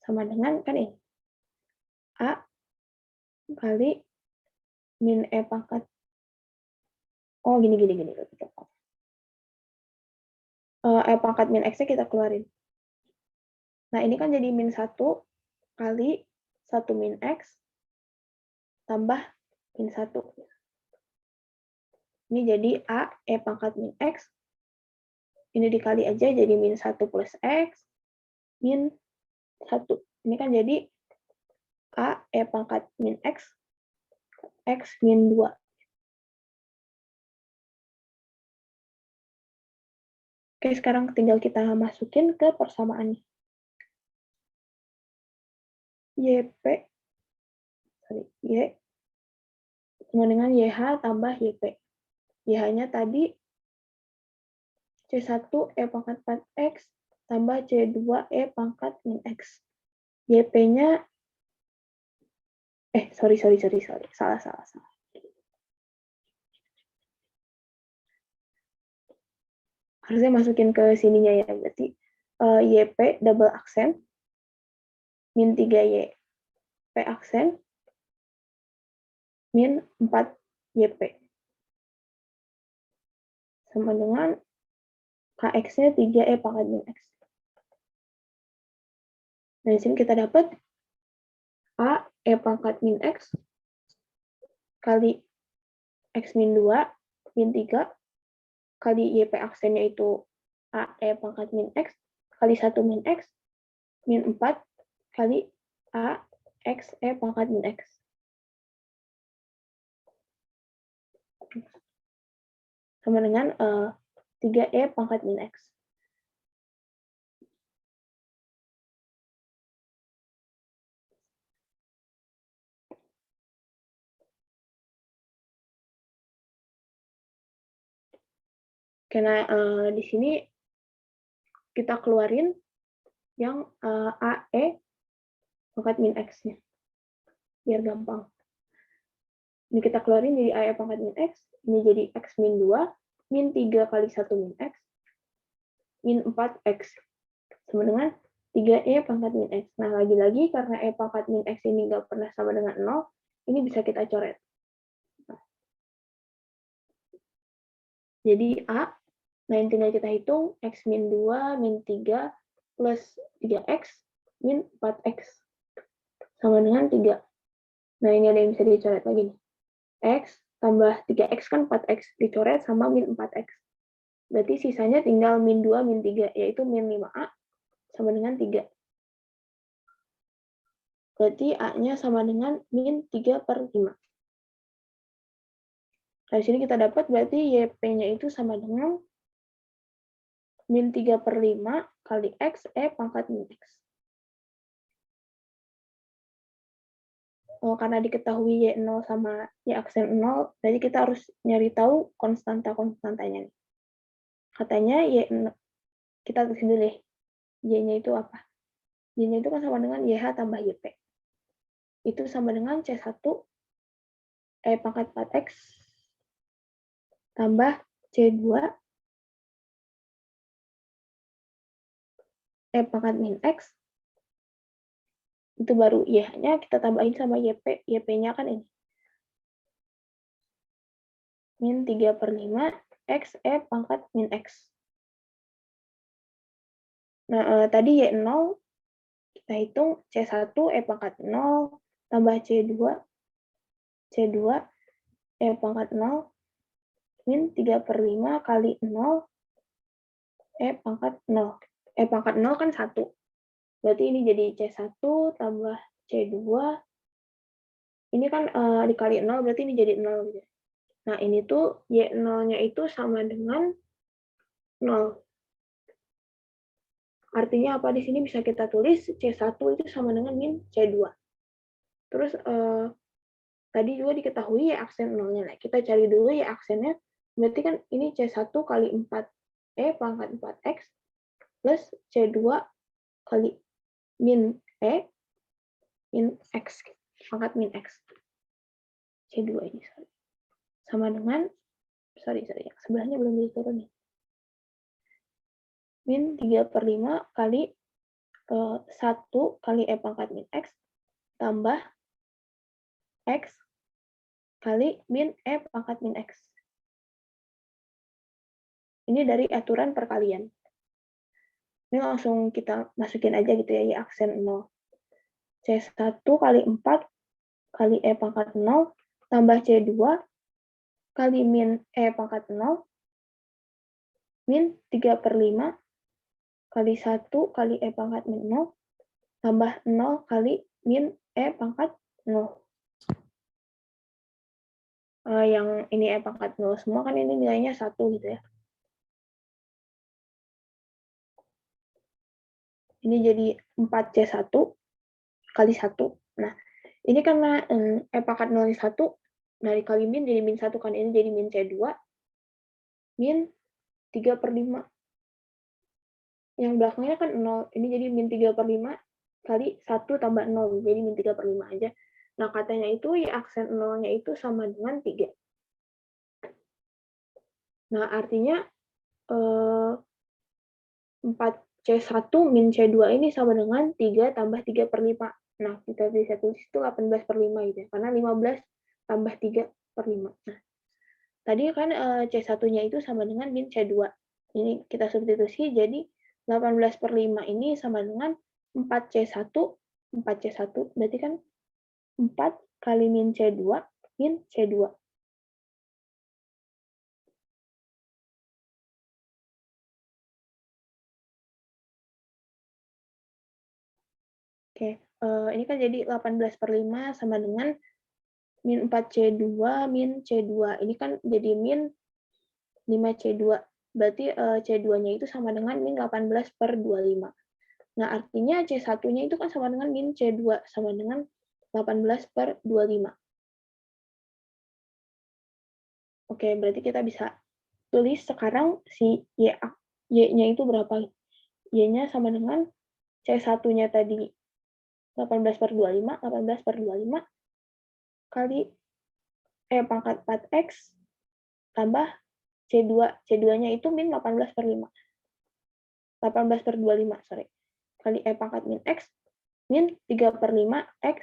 Speaker 1: Sama dengan, kan ini. A kali min E pangkat. Oh, gini. E pangkat min X-nya kita keluarin. Nah, ini kan jadi min 1 kali 1 min X tambah min 1. Ini jadi A, E pangkat min X. Ini dikali aja jadi min 1 plus X, min 1. Ini kan jadi A, E pangkat min X, X min 2. Oke, sekarang tinggal kita masukin ke persamaannya. YP, Y sama dengan YH tambah YP. YH-nya tadi C1 E pangkat 4X tambah C2 E pangkat min X. YP-nya, sorry. Salah. Harusnya masukin ke sininya ya, berarti YP double aksen, min 3Y P aksen, min 4 YP. Sama dengan KX-nya 3E pangkat min X. Nah, di sini kita dapat A, E pangkat min X, kali X min 2, min 3, kali YP aksennya itu A, E pangkat min X, kali 1 min X, min 4, kali A, X, E pangkat min X. sama dengan 3E pangkat min X. Karena di sini kita keluarin yang AE pangkat min X-nya, biar gampang. Ini kita keluarin jadi AE pangkat min X, ini jadi X min 2, min 3 kali 1 min X, min 4X, sama dengan 3E pangkat min X. Nah, lagi-lagi karena E pangkat min X ini nggak pernah sama dengan 0, ini bisa kita coret. Jadi A, nah yang tinggal kita hitung, X min 2, min 3, plus 3X, min 4X, sama dengan 3. Nah, ini ada yang bisa dicoret lagi nih. X tambah 3X kan 4X, dicoret sama min 4X. Berarti sisanya tinggal min 2, min 3, yaitu min 5A sama dengan 3. Berarti A-nya sama dengan min 3/5. Dari sini kita dapat berarti YP-nya itu sama dengan min 3/5 kali X, E pangkat min X. Karena diketahui Y0 sama Y aksen 0, jadi kita harus nyari tahu konstanta-konstantanya. Katanya Y0, kita tulis dulu deh, Y-nya itu apa? Y-nya itu kan sama dengan YH tambah YP. Itu sama dengan C1 E pangkat 4X tambah C2 E pangkat min X. Itu baru Y-nya kita tambahin sama YP. YP-nya kan ini. Min 3/5 X E pangkat min X. Nah, tadi Y0 kita hitung C1 E pangkat 0 tambah C2 E pangkat 0 min 3/5 kali 0 E pangkat 0. E pangkat 0 kan 1. Berarti ini jadi C1 tambah C2. Ini kan dikali 0, berarti ini jadi 0. Nah, ini tuh Y0-nya itu sama dengan 0. Artinya apa? Di sini bisa kita tulis C1 itu sama dengan min C2. Terus tadi juga diketahui Y aksen 0-nya. Nah, kita cari dulu Y aksennya. Berarti kan ini C1 kali 4E pangkat 4X plus C2 kali min E min X. Pangkat min X. C2 ini. Sama dengan, sorry, sebelahnya belum diturun nih. Min 3/5 kali 1 kali E pangkat min X tambah X kali min E pangkat min X. Ini dari aturan perkalian. Ini langsung kita masukin aja gitu ya, Y aksen 0. C1 kali 4 kali E pangkat 0 tambah C2 kali min E pangkat 0 min 3/5 kali 1 kali E pangkat min 0 tambah 0 kali min E pangkat 0. Yang ini E pangkat 0 semua kan ini nilainya 1 gitu ya. Ini jadi 4C1 kali 1. Nah, ini karena E pangkat 0 1, dari kali min jadi min 1 kan, ini jadi min C2 min 3/5. Yang belakangnya kan 0, ini jadi min 3/5 kali 1 tambah 0, jadi min 3/5 aja. Nah, katanya itu Y aksen 0-nya itu sama dengan 3. Nah, artinya 4C1 min C2 ini sama dengan 3 tambah 3/5. Nah, kita bisa tulis itu 18/5 gitu ya, karena 15 tambah 3/5. Nah, tadi kan C1-nya itu sama dengan min C2. Ini kita substitusi, jadi 18/5 ini sama dengan 4C1. 4C1 berarti kan 4 kali min C2 min C2. Oke, ini kan jadi 18/5 sama dengan min 4C2 min C2. Ini kan jadi min 5C2. Berarti C2-nya itu sama dengan min 18/25. Nah, artinya C1-nya itu kan sama dengan min C2, sama dengan 18/25. Oke, berarti kita bisa tulis sekarang si Y-nya itu berapa? Y-nya sama dengan C1-nya tadi 18/25, 18/25 kali pangkat 4X tambah C2. C2-nya itu min 18/5. 18/25, sorry. Kali pangkat min X, min 3/5 X,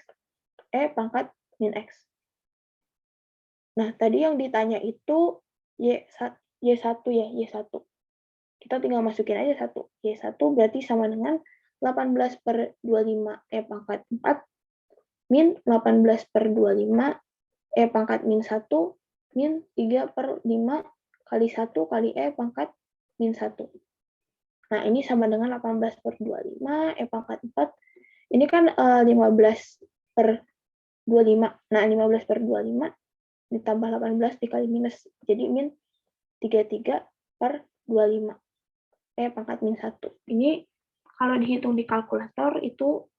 Speaker 1: pangkat min X. Nah, tadi yang ditanya itu Y1 ya, Y1. Kita tinggal masukin aja 1. Y1 berarti sama dengan 18/25 pangkat 4 min 18/25 pangkat min 1 min 3/5 kali 1 kali pangkat min 1. Nah, ini sama dengan 18/25 pangkat 4. Ini kan 15/25. Nah, 15/25 ditambah 18 dikali minus. Jadi min 33/25. Pangkat min 1. Ini kalau dihitung di kalkulator itu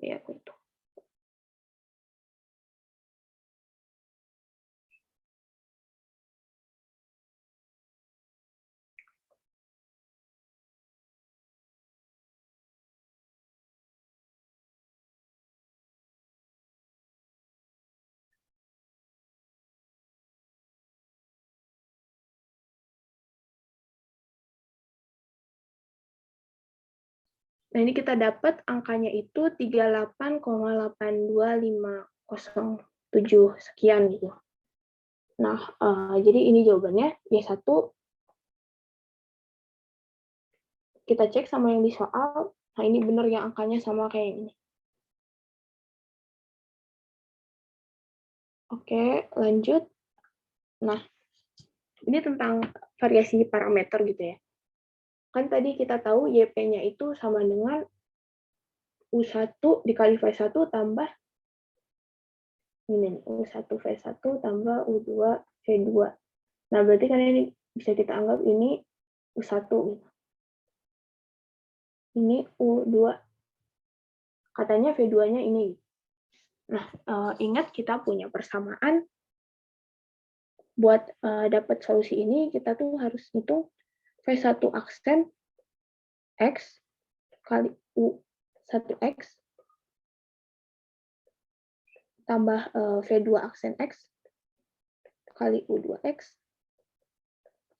Speaker 1: ya aku hitung. Nah, ini kita dapat angkanya itu 38,82507 sekian gitu. Nah, jadi ini jawabannya Y1 kita cek sama yang di soal. Nah, ini benar yang angkanya sama kayak ini. Oke, lanjut. Nah, ini tentang variasi parameter gitu ya. Kan tadi kita tahu YP-nya itu sama dengan U1 dikali V1 tambah ini, U1 V1 tambah U2 V2. Nah, berarti kan ini bisa kita anggap ini U1. Ini U2. Katanya V2-nya ini. Nah, ingat kita punya persamaan. Buat dapat solusi ini, kita tuh harus hitung V1 aksen X kali U1X tambah V2 aksen X kali U2X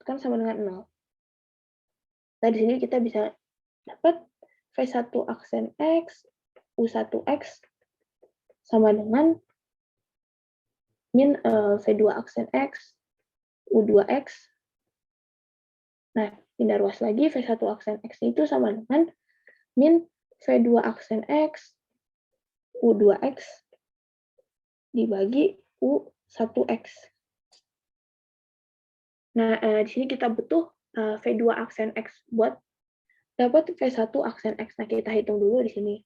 Speaker 1: kan sama dengan 0. Nah, di sini kita bisa dapat V1 aksen X, U1X sama dengan min V2 aksen X, U2X. Nah, pindah ruas lagi, V1 aksen X itu sama dengan min V2 aksen X, U2X dibagi U1X. Nah, di sini kita butuh V2 aksen X buat dapat V1 aksen X. Nah, kita hitung dulu di sini.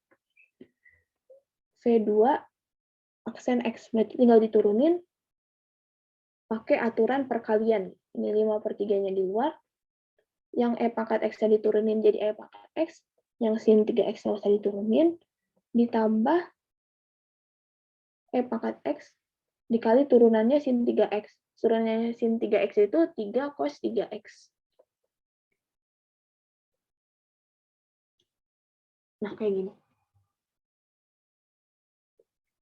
Speaker 1: V2 aksen X, berarti tinggal diturunin pakai aturan perkalian. Ini 5/3-nya di luar. Yang pangkat X-nya diturunin jadi pangkat X. Yang sin 3X-nya usah diturunin. Ditambah pangkat X dikali turunannya sin 3X. Turunannya sin 3X itu 3 cos 3X. Nah, kayak gini.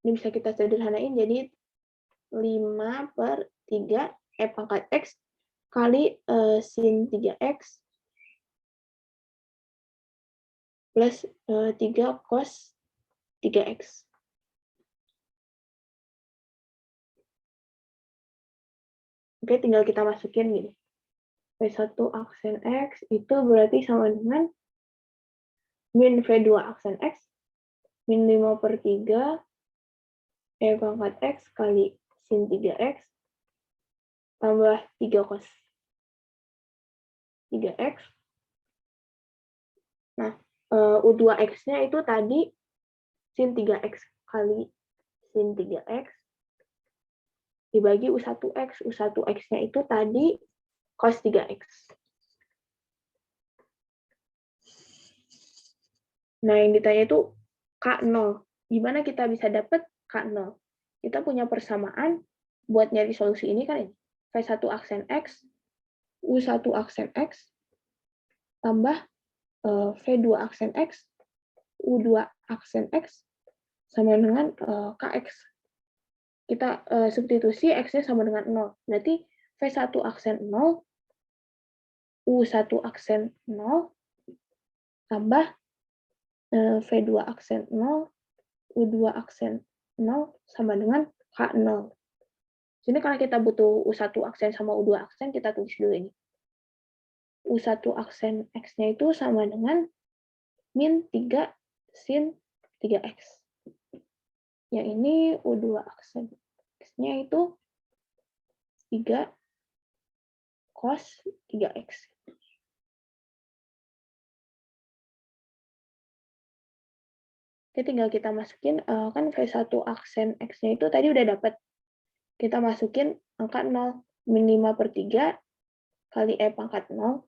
Speaker 1: Ini bisa kita sederhanain jadi 5/3 pangkat X kali sin 3X plus 3 cos 3X. Oke, tinggal kita masukin gini. V1 aksen X itu berarti sama dengan min V2 aksen X min 5/3 pangkat X kali sin 3X tambah 3 cos 3X. Nah, U2X-nya itu tadi sin 3X kali sin 3X dibagi U1X. U1X-nya itu tadi cos 3X. Nah, yang ditanya itu K0. Gimana kita bisa dapat K0? Kita punya persamaan buat nyari solusi ini kan ini. V1 aksen X, U1 aksen X, tambah V2 aksen X, U2 aksen X, sama dengan KX. Kita substitusi X-nya sama dengan 0. Berarti V1 aksen 0, U1 aksen 0, tambah V2 aksen 0, U2 aksen 0, sama dengan K0. Sini karena kita butuh U1 aksen sama U2 aksen, kita tulis dulu ini. U1 aksen X-nya itu sama dengan min 3 sin 3X. Yang ini U2 aksen X-nya itu 3 cos 3X. Oke, tinggal kita masukin, kan V1 aksen X-nya itu tadi udah dapat. Kita masukin angka 0, min 5/3 kali E pangkat 0,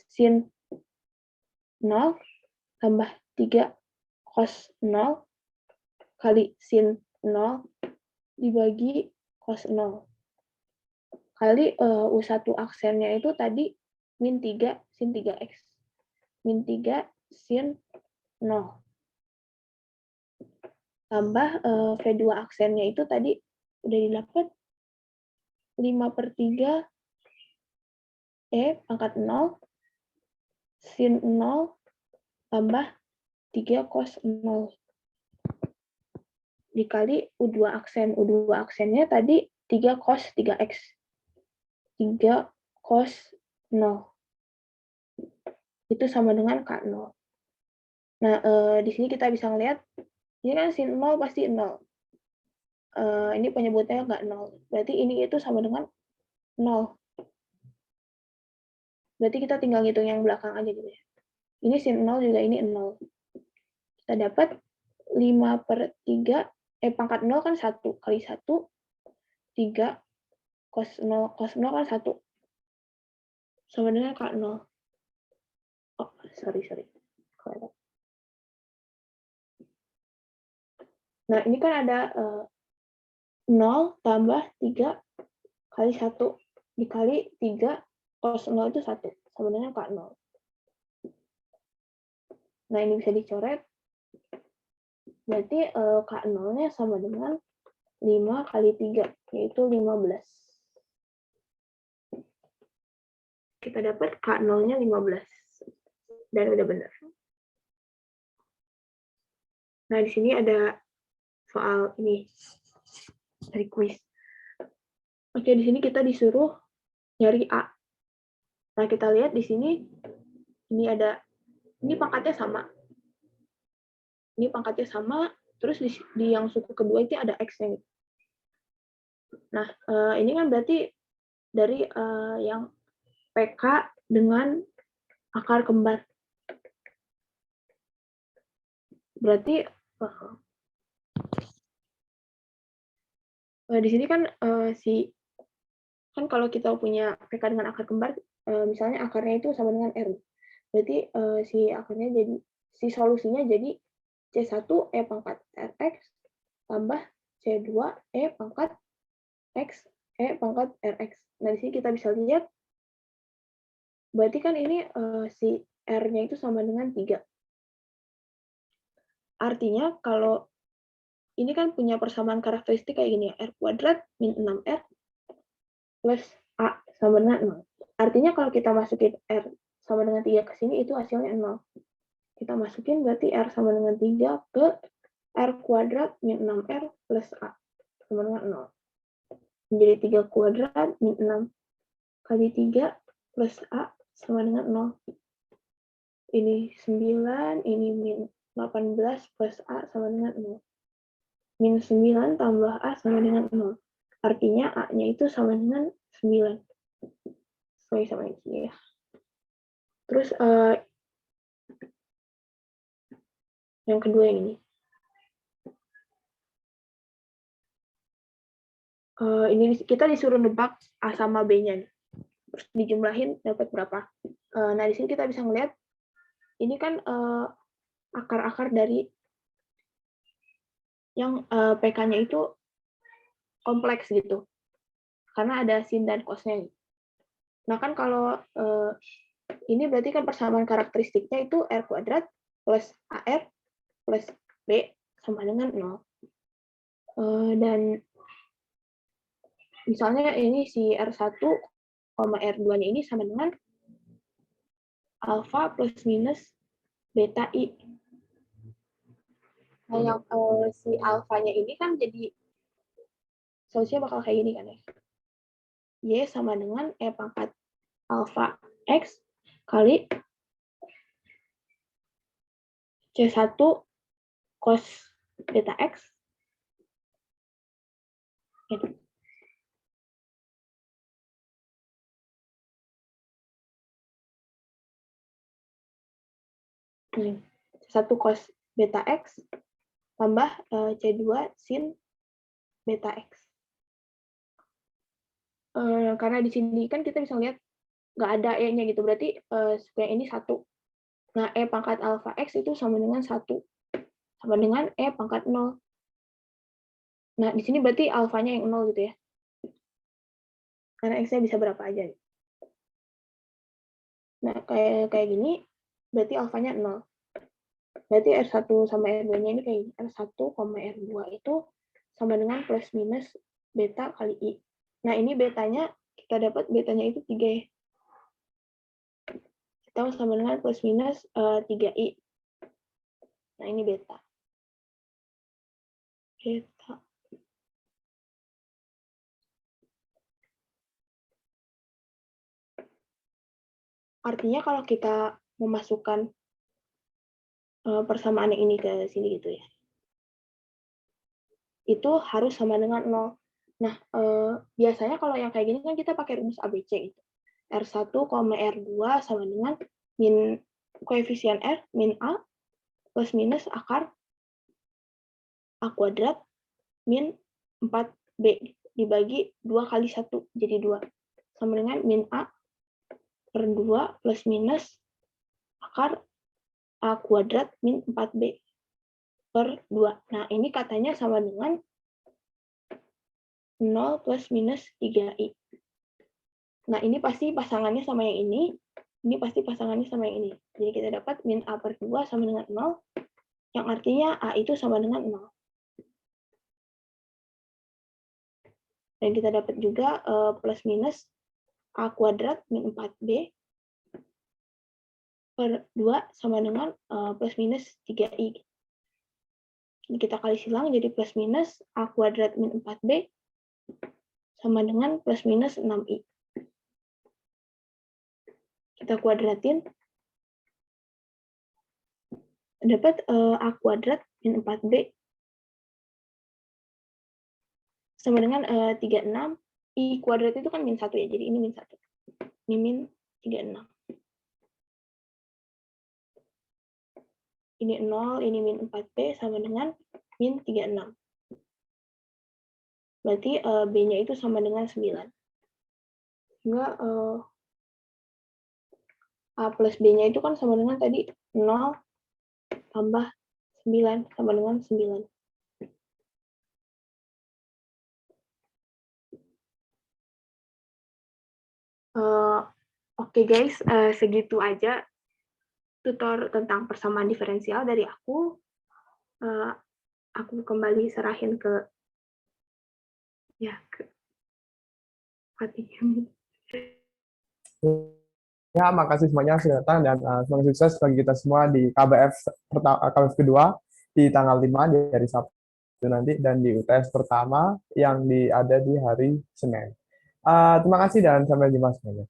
Speaker 1: sin 0, tambah 3 cos 0, kali sin 0, dibagi cos 0. Kali U1 aksennya itu tadi min 3 sin 3X. Min 3 sin 0. Tambah V2 aksennya itu tadi udah didapat 5/3 E pangkat 0 sin 0 tambah 3 cos 0 dikali U2 aksen. U2 aksennya tadi 3 cos 3X. 3 cos 0. Itu sama dengan K0. Nah, di sini kita bisa ngelihat, ini kan sin 0 pasti 0. Ini penyebutnya nggak 0. Berarti ini itu sama dengan 0. Berarti kita tinggal ngitung yang belakang aja gitu ya. Ini sin 0 juga ini 0. Kita dapat 5/3, pangkat 0 kan 1, kali 1, 3, cos 0 kan 1. Sama dengan K0. Oh, sorry. Nah, ini kan ada 0 tambah 3 kali 1 dikali 3 cos 0 itu 1. Sama dengan K0. Nah, ini bisa dicoret. Berarti K0-nya sama dengan 5 kali 3, yaitu 15. Kita dapat K0-nya 15. Dan udah benar. Nah, di sini ada soal ini dari kuis. Oke, di sini kita disuruh nyari A. Nah, kita lihat di sini ini pangkatnya sama. Ini pangkatnya sama, terus di yang suku kedua itu ada X-nya. Nah, ini kan berarti dari yang PK dengan akar kembar. Berarti di sini kan kan kalau kita punya PK dengan akar kembar, misalnya akarnya itu sama dengan R. Berarti si solusinya jadi C1 E pangkat Rx tambah C2 E pangkat X E pangkat Rx. Nah, di sini kita bisa lihat, berarti kan ini si R-nya itu sama dengan 3. Artinya kalau ini kan punya persamaan karakteristik kayak gini ya, R kuadrat min 6R plus A sama dengan 0. Artinya kalau kita masukin R sama dengan 3 ke sini, itu hasilnya 0. Kita masukin berarti R sama dengan 3 ke R kuadrat min 6R plus A sama dengan 0. Menjadi 3 kuadrat min 6 kali 3 plus A sama dengan 0. Ini 9, ini min 18 plus A sama dengan 0. Min 9 tambah A sama dengan 0. Artinya A-nya itu sama dengan 9. Sesuai sama ini ya. Terus yang kedua yang ini. Ini kita disuruh nebak A sama B-nya. Terus dijumlahin dapat berapa. Nah, di sini kita bisa melihat, ini kan akar-akar dari yang PK-nya itu kompleks gitu. Karena ada sin dan cos-nya. Nah, kan kalau ini berarti kan persamaan karakteristiknya itu R kuadrat plus AR plus B sama dengan 0. Dan misalnya ini si R1, R2-nya ini sama dengan alfa plus minus beta I. Nah, yang si alfanya ini kan jadi solusinya bakal kayak gini kan ya. Y sama dengan E pangkat alfa X kali C1 cos beta X. Gitu. C1 cos beta X tambah C2 sin beta X. Karena di sini kan kita bisa lihat nggak ada E-nya gitu, berarti supaya ini 1. Nah, E pangkat alfa X itu sama dengan 1. Sama dengan E pangkat 0. Nah, di sini berarti alfanya yang 0 gitu ya. Karena X-nya bisa berapa aja. Nah, kayak gini, berarti alfanya 0. Berarti R1 sama R2-nya ini kayak R1, R2 itu sama dengan plus minus beta kali I. Nah, ini betanya, kita dapat betanya itu 3 ya. Kita sama dengan plus minus 3I. Nah, ini beta. Beta. Artinya kalau kita memasukkan persamaan yang ini ke sini gitu ya, itu harus sama dengan 0. Nah, biasanya kalau yang kayak gini kan kita pakai rumus ABC gitu. R1, R2 sama dengan min koefisien R min A plus minus akar A kuadrat min 4B dibagi 2 kali 1 jadi 2 sama dengan min A per 2 plus minus akar A kuadrat min 4B per 2. Nah, ini katanya sama dengan 0 plus minus 3I. Nah, ini pasti pasangannya sama yang ini pasti pasangannya sama yang ini. Jadi kita dapat min A per 2 sama dengan 0, yang artinya A itu sama dengan 0. Dan kita dapat juga plus minus A kuadrat min 4B per 2 sama dengan plus minus 3I. Ini kita kali silang jadi plus minus A kuadrat min 4B sama dengan plus minus 6I. Kita kuadratin, dapat A kuadrat min 4B sama dengan 36. I kuadrat itu kan min 1 ya, jadi ini min 1. Ini min 36. Ini 0, ini min 4B sama dengan min 36. Berarti B-nya itu sama dengan 9. Sehingga A plus B-nya itu kan sama dengan tadi 0 tambah 9 sama dengan 9. Oke guys, segitu aja tutor tentang persamaan diferensial dari aku. Aku kembali serahin ke Fatih.
Speaker 2: Ya, makasih semuanya sudah datang dan semoga sukses bagi kita semua di KBF KBF kedua di tanggal 5 di hari Sabtu nanti dan di UTS pertama yang ada di hari Senin. Terima kasih dan sampai jumpa semuanya.